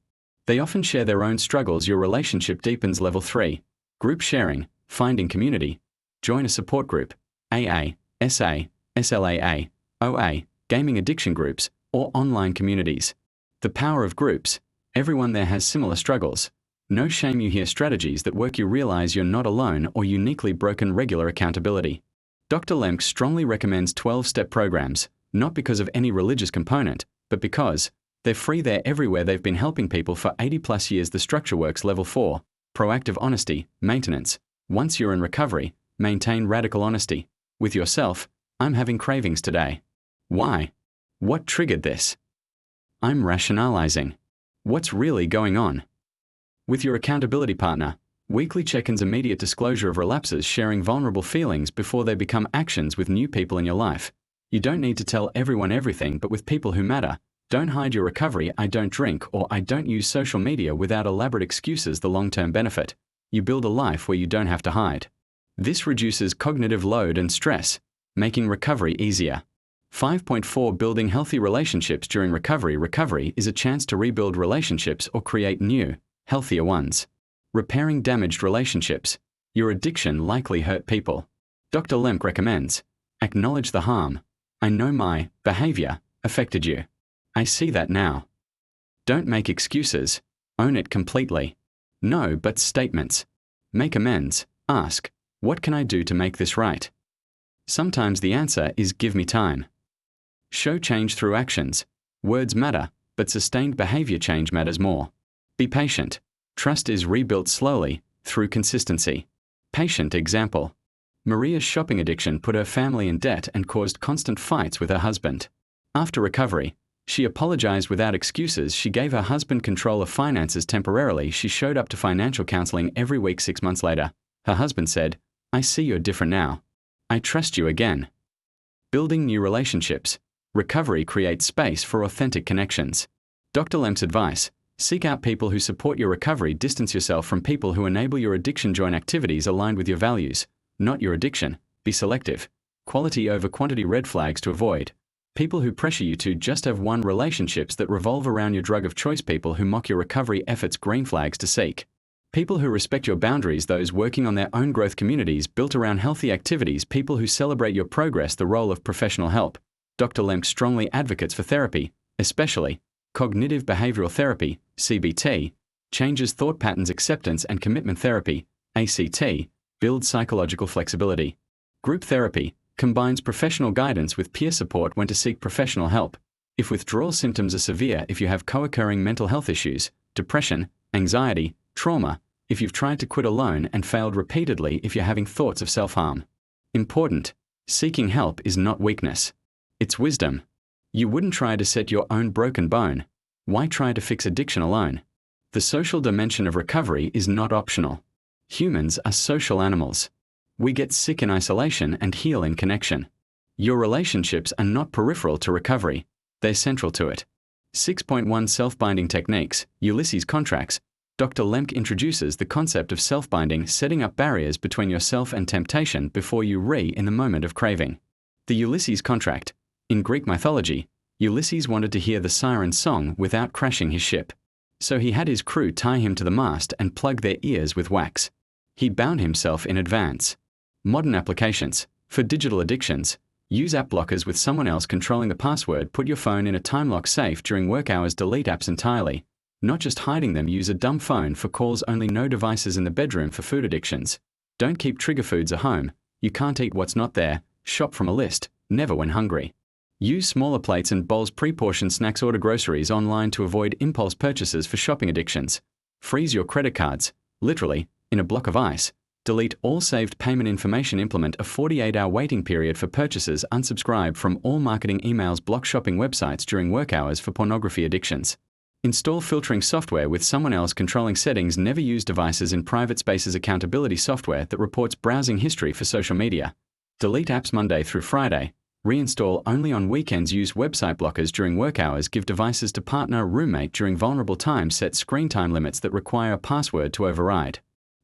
They often share their own struggles. Your relationship deepens. Level 3. Group sharing, finding community. Join a support group, AA, SA, SLAA, OA, gaming addiction groups, or online communities. The power of groups. Everyone there has similar struggles. No shame. You hear strategies that work. You realize you're not alone or uniquely broken. Regular accountability. Dr. Lembke strongly recommends 12-step programs, not because of any religious component, but because they're free. They're everywhere. They've been helping people for 80+ years. The structure works. Level 4. Proactive honesty, maintenance. Once you're in recovery, maintain radical honesty. With yourself. I'm having cravings today. Why? What triggered this? I'm rationalizing. What's really going on? With your accountability partner. Weekly check-ins, immediate disclosure of relapses, sharing vulnerable feelings before they become actions with new people in your life. You don't need to tell everyone everything, but with people who matter. Don't hide your recovery. I don't drink or I don't use social media without elaborate excuses. The long-term benefit. You build a life where you don't have to hide. This reduces cognitive load and stress, making recovery easier. 5.4 Building healthy relationships during recovery. Recovery is a chance to rebuild relationships or create new, healthier ones. Repairing damaged relationships. Your addiction likely hurt people. Dr. Lembke recommends. Acknowledge the harm. I know my behavior affected you. I see that now. Don't make excuses. Own it completely. No but statements. Make amends. Ask, what can I do to make this right? Sometimes the answer is give me time. Show change through actions. Words matter, but sustained behavior change matters more. Be patient. Trust is rebuilt slowly, through consistency. Patient example. Maria's shopping addiction put her family in debt and caused constant fights with her husband. After recovery, she apologized without excuses. She gave her husband control of finances temporarily. She showed up to financial counseling every week. 6 months later, her husband said, I see you're different now. I trust you again. Building new relationships. Recovery creates space for authentic connections. Dr. Lembke's advice. Seek out people who support your recovery. Distance yourself from people who enable your addiction. Join activities aligned with your values, not your addiction. Be selective. Quality over quantity. Red flags to avoid. People who pressure you to just have one. Relationships that revolve around your drug of choice. People who mock your recovery efforts. Green flags to seek. People who respect your boundaries. Those working on their own growth. Communities built around healthy activities. People who celebrate your progress. The role of professional help. Dr. Lembke strongly advocates for therapy, especially cognitive behavioral therapy, CBT, changes thought patterns. Acceptance and commitment therapy, ACT, builds psychological flexibility. Group therapy combines professional guidance with peer support. When to seek professional help. If withdrawal symptoms are severe, if you have co-occurring mental health issues, depression, anxiety, trauma, if you've tried to quit alone and failed repeatedly, if you're having thoughts of self-harm. Important. Seeking help is not weakness. It's wisdom. You wouldn't try to set your own broken bone. Why try to fix addiction alone? The social dimension of recovery is not optional. Humans are social animals. We get sick in isolation and heal in connection. Your relationships are not peripheral to recovery. They're central to it. 6.1 Self-binding techniques. Ulysses contracts. Dr. Lembke introduces the concept of self-binding, setting up barriers between yourself and temptation before you in the moment of craving. The Ulysses contract. In Greek mythology, Ulysses wanted to hear the siren's song without crashing his ship. So he had his crew tie him to the mast and plug their ears with wax. He bound himself in advance. Modern applications. For digital addictions, use app blockers with someone else controlling the password. Put your phone in a time lock safe during work hours. Delete apps entirely. Not just hiding them, use a dumb phone for calls only. No devices in the bedroom. For food addictions, don't keep trigger foods at home. You can't eat what's not there. Shop from a list, never when hungry. Use smaller plates and bowls. Pre-portioned snacks. Order groceries online to avoid impulse purchases. For shopping addictions, freeze your credit cards, literally, in a block of ice. Delete all saved payment information. Implement a 48-hour waiting period for purchases. Unsubscribe from all marketing emails. Block shopping websites during work hours. For pornography addictions, install filtering software with someone else controlling settings. Never use devices in private spaces. Accountability software that reports browsing history. For social media, delete apps Monday through Friday. Reinstall only on weekends. Use website blockers during work hours. Give devices to partner, roommate during vulnerable times. Set screen time limits that require a password to override.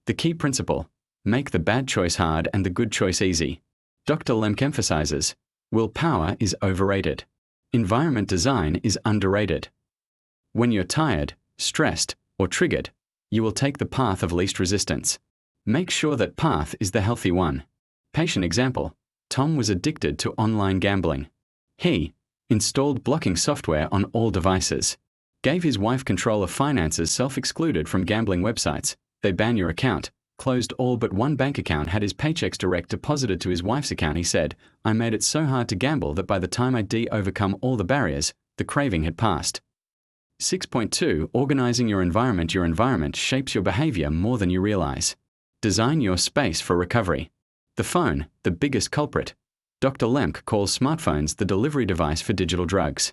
The key principle: make the bad choice hard and the good choice easy. Dr. Lembke emphasizes, willpower is overrated. Environment design is underrated. When you're tired, stressed, or triggered, you will take the path of least resistance. Make sure that path is the healthy one. Patient example: Tom was addicted to online gambling. He installed blocking software on all devices, gave his wife control of finances. Self-excluded from gambling websites. They ban your account. Closed all but one bank account. Had his paychecks direct deposited to his wife's account. He said, "I made it so hard to gamble that by the time I'd overcome all the barriers, the craving had passed." 6.2 Organizing your environment. Your environment shapes your behavior more than you realize. Design your space for recovery. The phone, the biggest culprit. Dr. Lembke calls smartphones the delivery device for digital drugs.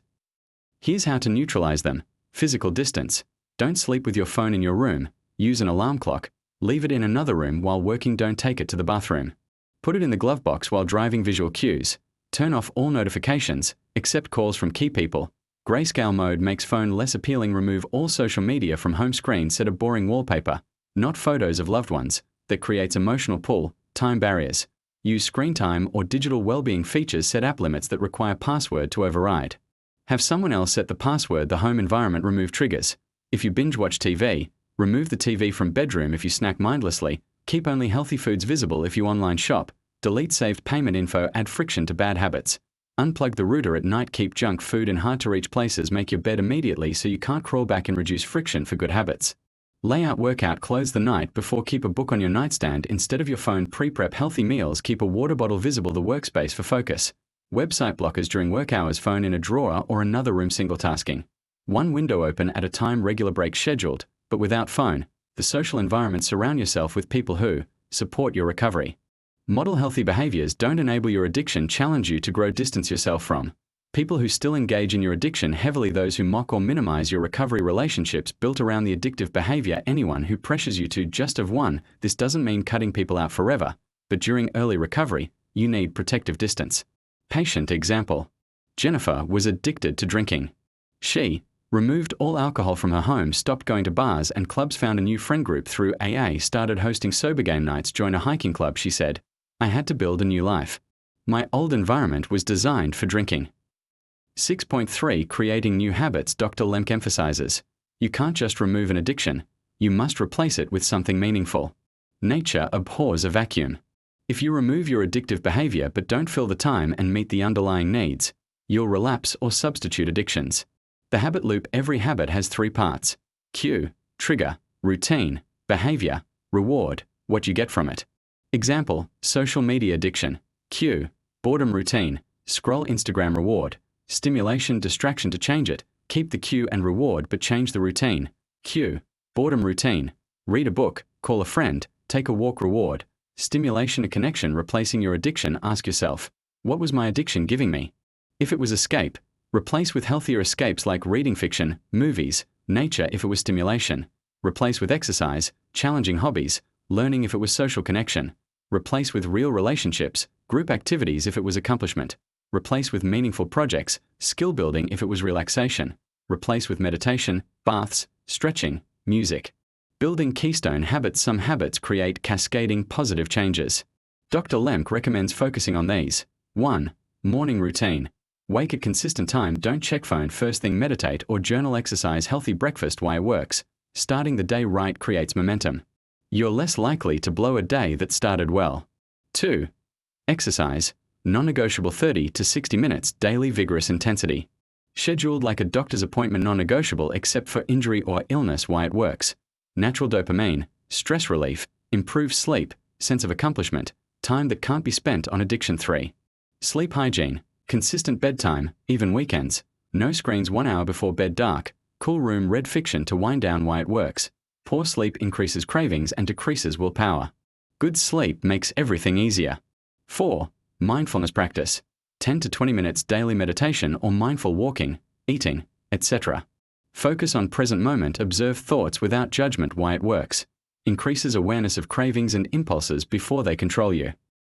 Here's how to neutralize them. Physical distance. Don't sleep with your phone in your room. Use an alarm clock. Leave it in another room while working. Don't take it to the bathroom. Put it in the glove box while driving. Visual cues. Turn off all notifications, except calls from key people. Grayscale mode makes phone less appealing. Remove all social media from home screen. Set a boring wallpaper, not photos of loved ones, that creates emotional pull. Time barriers. Use screen time or digital well-being features. Set app limits that require password to override. Have someone else set the password. The home environment. Remove triggers. If you binge watch TV, remove the TV from bedroom. If you snack mindlessly, keep only healthy foods visible. If you online shop, delete saved payment info. Add friction to bad habits. Unplug the router at night. Keep junk food in hard-to-reach places. Make your bed immediately so you can't crawl back. And reduce friction for good habits. Lay out workout clothes the night before. Keep a book on your nightstand instead of your phone. Pre-prep healthy meals. Keep a water bottle visible. The workspace for focus. Website blockers during work hours. Phone in a drawer or another room. Single tasking. One window open at a time. Regular breaks scheduled, but without phone. The social environment. Surround yourself with people who support your recovery. Model healthy behaviors. Don't enable your addiction. Challenge you to grow. Distance yourself from people who still engage in your addiction heavily. Those who mock or minimize your recovery. Relationships built around the addictive behavior. Anyone who pressures you to just have one. This doesn't mean cutting people out forever, but during early recovery, you need protective distance. Patient example: Jennifer was addicted to drinking. She removed all alcohol from her home, stopped going to bars and clubs, found a new friend group through AA, started hosting sober game nights, joined a hiking club. She said, "I had to build a new life. My old environment was designed for drinking." 6.3 Creating new habits. Dr. Lembke emphasizes, you can't just remove an addiction, you must replace it with something meaningful. Nature abhors a vacuum. If you remove your addictive behavior but don't fill the time and meet the underlying needs, you'll relapse or substitute addictions. The habit loop. Every habit has three parts: cue, trigger, routine, behavior, reward, what you get from it. Example: social media addiction. Cue, boredom. Routine, scroll Instagram. Reward, stimulation, distraction. To change it, keep the cue and reward but change the routine. Cue, boredom. Routine, read a book, call a friend, take a walk. Reward, stimulation. A connection. Replacing your addiction. Ask yourself, what was my addiction giving me? If it was escape, replace with healthier escapes like reading fiction, movies, nature. If it was stimulation, replace with exercise, challenging hobbies, learning. If it was social connection, replace with real relationships, group activities. If it was accomplishment, replace with meaningful projects, skill building. If it was relaxation, replace with meditation, baths, stretching, music. Building keystone habits. Some habits create cascading positive changes. Dr. Lembke recommends focusing on these. 1. Morning routine. Wake at consistent time. Don't check phone first thing. Meditate or journal. Exercise. Healthy breakfast. Why it works. Starting the day right creates momentum. You're less likely to blow a day that started well. 2. Exercise. Non-negotiable 30 to 60 minutes daily vigorous intensity. Scheduled like a doctor's appointment. Non-negotiable except for injury or illness. Why it works. Natural dopamine, stress relief, improved sleep, sense of accomplishment, time that can't be spent on addiction. 3. Sleep hygiene, consistent bedtime, even weekends, no screens 1 hour before bed. Dark, cool room. Read fiction to wind down. Why it works. Poor sleep increases cravings and decreases willpower. Good sleep makes everything easier. 4. Mindfulness practice, 10 to 20 minutes daily meditation or mindful walking, eating, etc. Focus on present moment. Observe thoughts without judgment. Why it works. Increases awareness of cravings and impulses before they control you.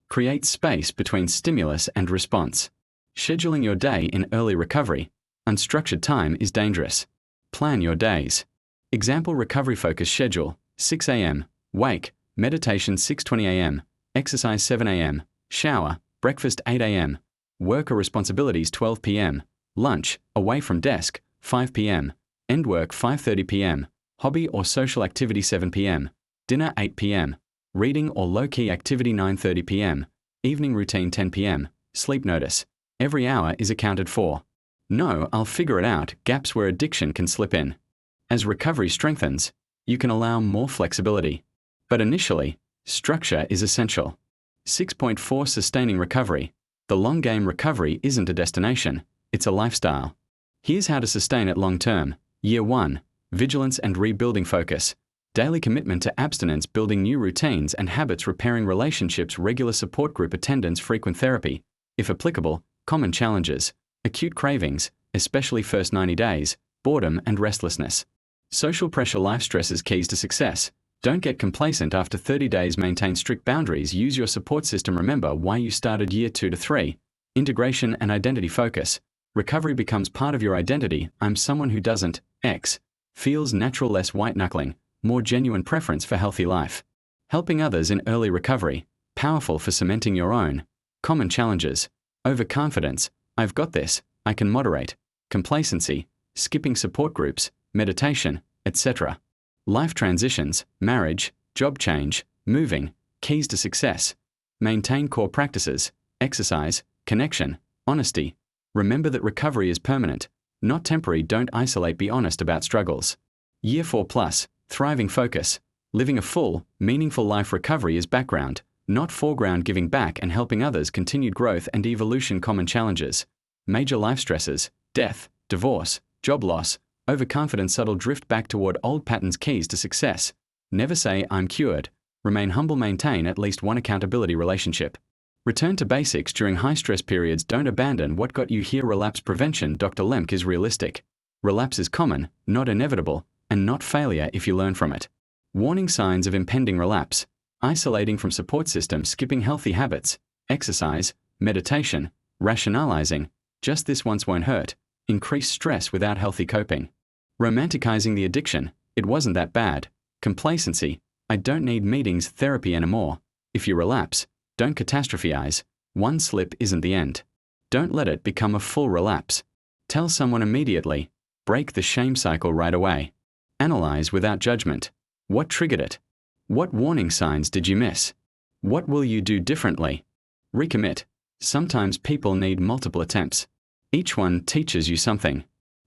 Create space between stimulus and response. Scheduling your day in early recovery. Unstructured time is dangerous. Plan your days. Example recovery focus schedule, 6 a.m., wake, meditation 6:20 a.m., exercise 7 a.m., shower, breakfast 8 a.m., work or responsibilities 12 p.m., lunch, away from desk, 5 p.m., end work 5:30 p.m., hobby or social activity 7 p.m., dinner 8 p.m., reading or low-key activity 9:30 p.m., evening routine 10 p.m., sleep notice. Every hour is accounted for. No, I'll figure it out. Gaps where addiction can slip in. As recovery strengthens, you can allow more flexibility. But initially, structure is essential. 6.4 Sustaining recovery. The long game. Recovery isn't a destination, it's a lifestyle. Here's how to sustain it long term. Year 1. Vigilance and rebuilding focus. Daily commitment to abstinence, building new routines and habits, repairing relationships, regular support group attendance, frequent therapy. If applicable, common challenges, acute cravings, especially first 90 days, boredom and restlessness. Social pressure, life stresses. Keys to success. Don't get complacent after 30 days. Maintain strict boundaries. Use your support system. Remember why you started. Year 2 to 3. Integration and identity focus. Recovery becomes part of your identity. I'm someone who doesn't X. Feels natural. Less white knuckling. More genuine preference for healthy life. Helping others in early recovery. Powerful for cementing your own. Common challenges. Overconfidence. I've got this. I can moderate. Complacency. Skipping support groups, meditation, etc. Life transitions, marriage, job change, moving. Keys to success. Maintain core practices, exercise, connection, honesty. Remember that recovery is permanent, not temporary. Don't isolate. Be honest about struggles. Year 4 plus, thriving focus. Living a full, meaningful life. Recovery is background, not foreground. Giving back and helping others. Continued growth and evolution. Common challenges. Major life stresses, death, divorce, job loss, overconfidence. Subtle drift back toward old patterns. Keys to success. Never say I'm cured. Remain humble. Maintain at least one accountability relationship. Return to basics during high-stress periods. Don't abandon what got you here. Relapse prevention. Dr. Lembke is realistic. Relapse is common, not inevitable, and not failure if you learn from it. Warning signs of impending relapse. Isolating from support system. Skipping healthy habits. Exercise, meditation, rationalizing. Just this once won't hurt. Increased stress without healthy coping. Romanticizing the addiction. It wasn't that bad. Complacency. I don't need meetings, therapy anymore. If you relapse, don't catastrophize. One slip isn't the end. Don't let it become a full relapse. Tell someone immediately. Break the shame cycle right away. Analyze without judgment. What triggered it? What warning signs did you miss? What will you do differently? Recommit. Sometimes people need multiple attempts. Each one teaches you something.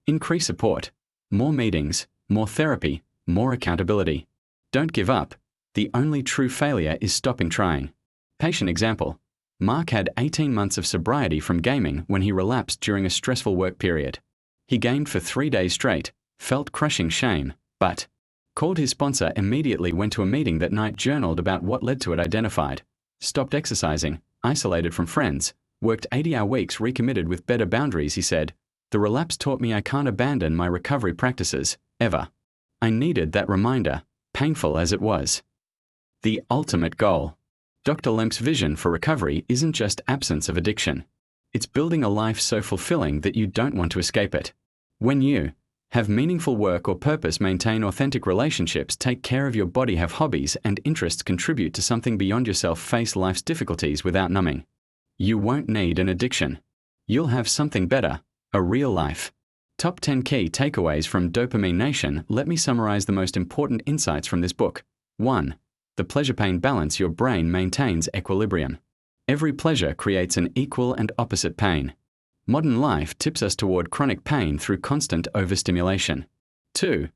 Increase support. More meetings, more therapy, more accountability. Don't give up. The only true failure is stopping trying. Patient example. Mark had 18 months of sobriety from gaming when he relapsed during a stressful work period. He gamed for 3 days straight, felt crushing shame, but called his sponsor immediately, went to a meeting that night, journaled about what led to it, identified, stopped exercising, isolated from friends, worked 80-hour weeks, recommitted with better boundaries. He said, "The relapse taught me I can't abandon my recovery practices, ever. I needed that reminder, painful as it was." The ultimate goal. Dr. Lembke's vision for recovery isn't just absence of addiction. It's building a life so fulfilling that you don't want to escape it. When you Have meaningful work or purpose, maintain authentic relationships, take care of your body, have hobbies and interests, contribute to something beyond yourself, face life's difficulties without numbing. You won't need an addiction. You'll have something better, a real life. Top 10 key takeaways from Dopamine Nation. Let me summarize the most important insights from this book. 1. The pleasure-pain balance. Your brain maintains equilibrium. Every pleasure creates an equal and opposite pain. Modern life tips us toward chronic pain through constant overstimulation. 2.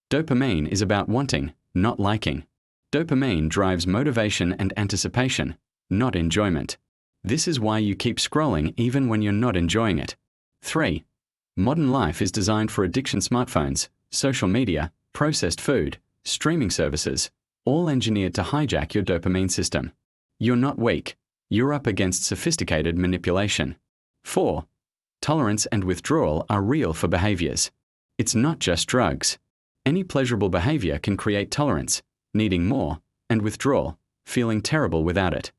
Dopamine is about wanting, not liking. Dopamine drives motivation and anticipation, not enjoyment. This is why you keep scrolling even when you're not enjoying it. 3. Modern life is designed for addiction. Smartphones, social media, processed food, streaming services, all engineered to hijack your dopamine system. You're not weak. You're up against sophisticated manipulation. 4. Tolerance and withdrawal are real for behaviors. It's not just drugs. Any pleasurable behavior can create tolerance, needing more, and withdrawal, feeling terrible without it.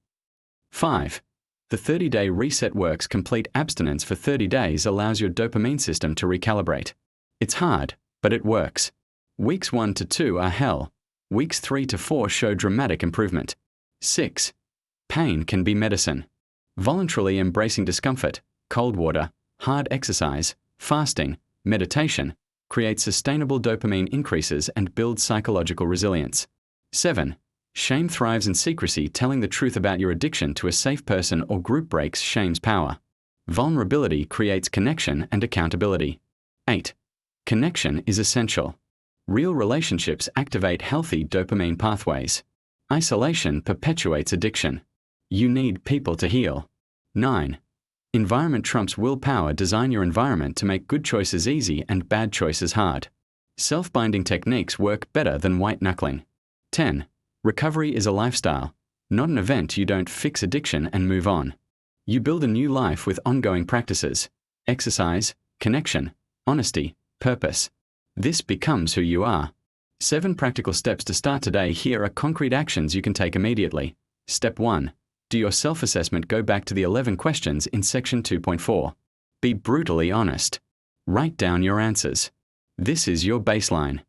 5. The 30-day reset works. Complete abstinence for 30 days allows your dopamine system to recalibrate. It's hard, but it works. Weeks 1 to 2 are hell. Weeks 3 to 4 show dramatic improvement. 6. Pain can be medicine. Voluntarily embracing discomfort, cold water, hard exercise, fasting, meditation, create sustainable dopamine increases and build psychological resilience. 7. Shame thrives in secrecy. Telling the truth about your addiction to a safe person or group breaks shame's power. Vulnerability creates connection and accountability. 8. Connection is essential. Real relationships activate healthy dopamine pathways. Isolation perpetuates addiction. You need people to heal. 9. Environment trumps willpower. Design your environment to make good choices easy and bad choices hard. Self-binding techniques work better than white-knuckling. 10. Recovery is a lifestyle, not an event. You don't fix addiction and move on. You build a new life with ongoing practices, exercise, connection, honesty, purpose. This becomes who you are. 7 practical steps to start today. Here are concrete actions you can take immediately. Step 1. Do your self-assessment. Go back to the 11 questions in section 2.4. Be brutally honest. Write down your answers. This is your baseline.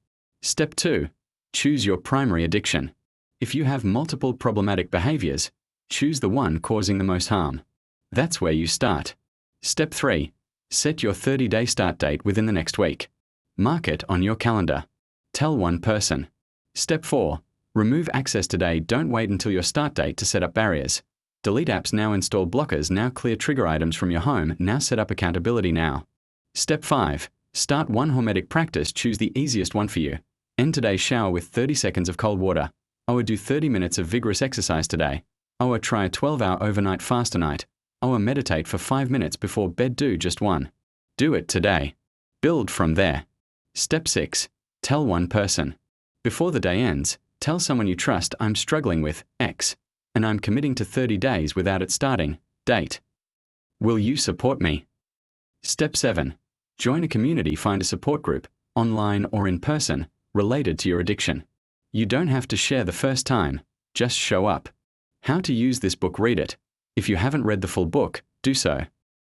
Step 2. Choose your primary addiction. If you have multiple problematic behaviors, choose the one causing the most harm. That's where you start. Step 3. Set your 30-day start date within the next week. Mark it on your calendar. Tell one person. Step 4. Remove access today. Don't wait until your start date to set up barriers. Delete apps now. Install blockers now. Clear trigger items from your home now. Set up accountability now. Step 5. Start one hormetic practice. Choose the easiest one for you. End today's shower with 30 seconds of cold water. Or do 30 minutes of vigorous exercise today. Or try a 12-hour overnight fast tonight. Or meditate for 5 minutes before bed. Do just one. Do it today. Build from there. Step 6. Tell one person. Before the day ends, tell someone you trust, I'm struggling with X, and I'm committing to 30 days without it starting. Date. Will you support me? Step 7. Join a community. Find a support group, online or in person, related to your addiction. You don't have to share the first time, just show up. How to use this book. Read it. If you haven't read the full book, do so.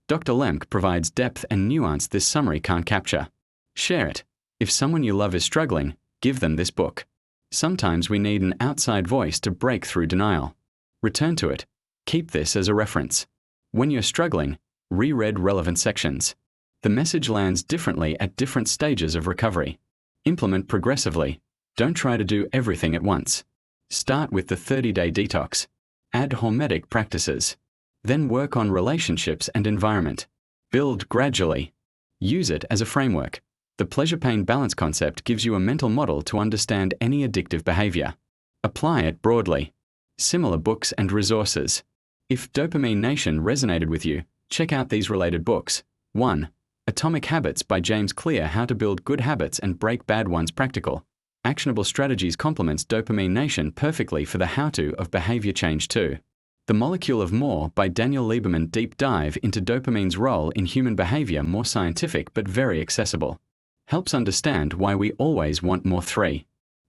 Dr. Lembke provides depth and nuance this summary can't capture. Share it. If someone you love is struggling, give them this book. Sometimes we need an outside voice to break through denial. Return to it. Keep this as a reference. When you're struggling, reread relevant sections. The message lands differently at different stages of recovery. Implement progressively. Don't try to do everything at once. Start with the 30-day detox. Add hormetic practices. Then work on relationships and environment. Build gradually. Use it as a framework. The pleasure-pain balance concept gives you a mental model to understand any addictive behavior. Apply it broadly. Similar books and resources. If Dopamine Nation resonated with you, check out these related books. 1. Atomic Habits by James Clear. How to build good habits and break bad ones. Practical, actionable strategies complements Dopamine Nation perfectly for the how-to of behavior change. 2. The Molecule of More by Daniel Lieberman. Deep dive into dopamine's role in human behavior. More scientific but very accessible. Helps understand why we always want more. 3.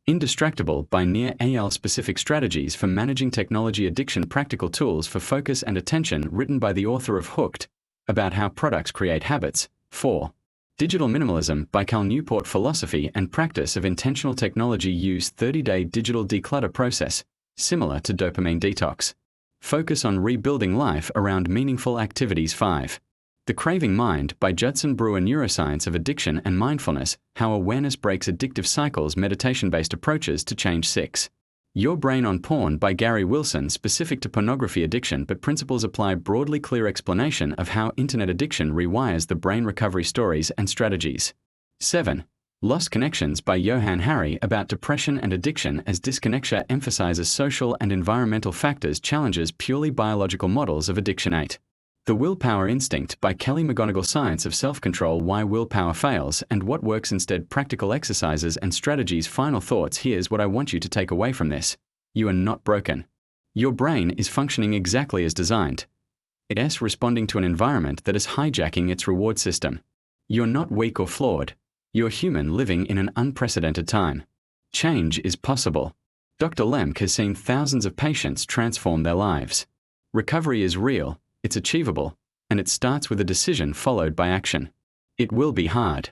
Indistractable by Nir Eyal. Specific strategies for managing technology addiction. Practical tools for focus and attention. Written by the author of Hooked, about how products create habits. 4. Digital Minimalism by Cal Newport. Philosophy and practice of intentional technology use 30-day digital declutter process, similar to dopamine detox. Focus on rebuilding life around meaningful activities. 5. The Craving Mind by Judson Brewer. Neuroscience of Addiction and Mindfulness, How Awareness Breaks Addictive Cycles. Meditation-based approaches to change. 6. Your Brain on Porn by Gary Wilson. Specific to pornography addiction, but principles apply. Broadly clear explanation of how internet addiction rewires the brain. Recovery stories and strategies. 7. Lost Connections by Johann Hari, about depression and addiction, as disconnection emphasizes social and environmental factors, challenges purely biological models of addiction. 8. The Willpower Instinct by Kelly McGonigal. Science of Self-Control, Why Willpower Fails and What Works Instead. Practical exercises and strategies. Final thoughts. Here's what I want you to take away from this. You are not broken. Your brain is functioning exactly as designed. It is responding to an environment that is hijacking its reward system. You're not weak or flawed. You're human living in an unprecedented time. Change is possible. Dr. Lembke has seen thousands of patients transform their lives. Recovery is real. It's achievable, and it starts with a decision followed by action. It will be hard.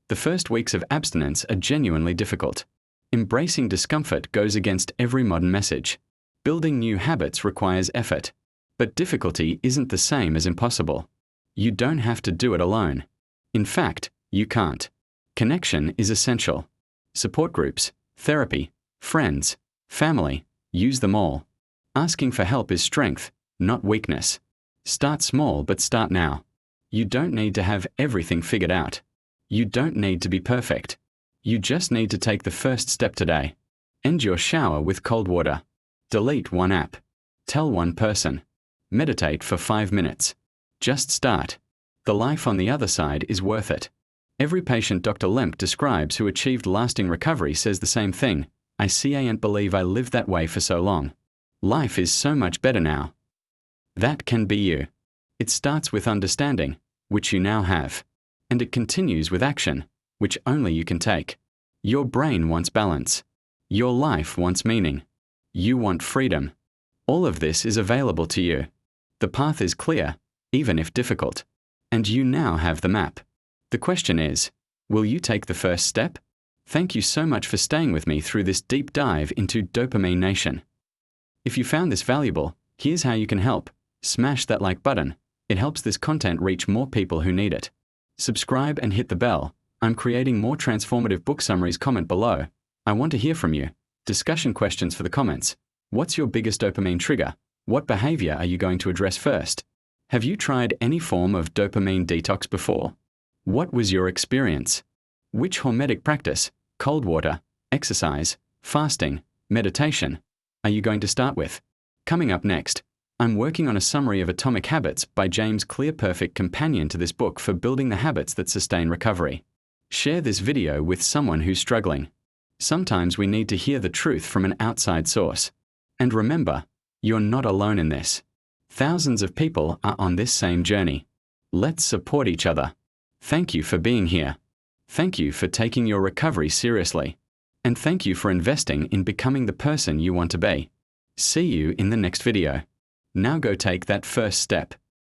The first weeks of abstinence are genuinely difficult. Embracing discomfort goes against every modern message. Building new habits requires effort. But difficulty isn't the same as impossible. You don't have to do it alone. In fact, you can't. Connection is essential. Support groups, therapy, friends, family, use them all. Asking for help is strength, not weakness. Start small, but start now. You don't need to have everything figured out. You don't need to be perfect. You just need to take the first step today. End your shower with cold water. Delete one app. Tell one person. Meditate for 5 minutes. Just start. The life on the other side is worth it. Every patient Dr. Lembke describes who achieved lasting recovery says the same thing. I can't believe I lived that way for so long. Life is so much better now. That can be you. It starts with understanding, which you now have. And it continues with action, which only you can take. Your brain wants balance. Your life wants meaning. You want freedom. All of this is available to you. The path is clear, even if difficult. And you now have the map. The question is, will you take the first step? Thank you so much for staying with me through this deep dive into Dopamine Nation. If you found this valuable, here's how you can help. Smash that like button. It helps this content reach more people who need it. Subscribe and hit the bell. I'm creating more transformative book summaries. Comment below. I want to hear from you. Discussion questions for the comments. What's your biggest dopamine trigger? What behavior are you going to address first? Have you tried any form of dopamine detox before? What was your experience? Which hormetic practice, cold water, exercise, fasting, meditation, are you going to start with? Coming up next, I'm working on a summary of Atomic Habits by James Clear, perfect companion to this book for building the habits that sustain recovery. Share this video with someone who's struggling. Sometimes we need to hear the truth from an outside source. And remember, you're not alone in this. Thousands of people are on this same journey. Let's support each other. Thank you for being here. Thank you for taking your recovery seriously. And thank you for investing in becoming the person you want to be. See you in the next video. Now go take that first step.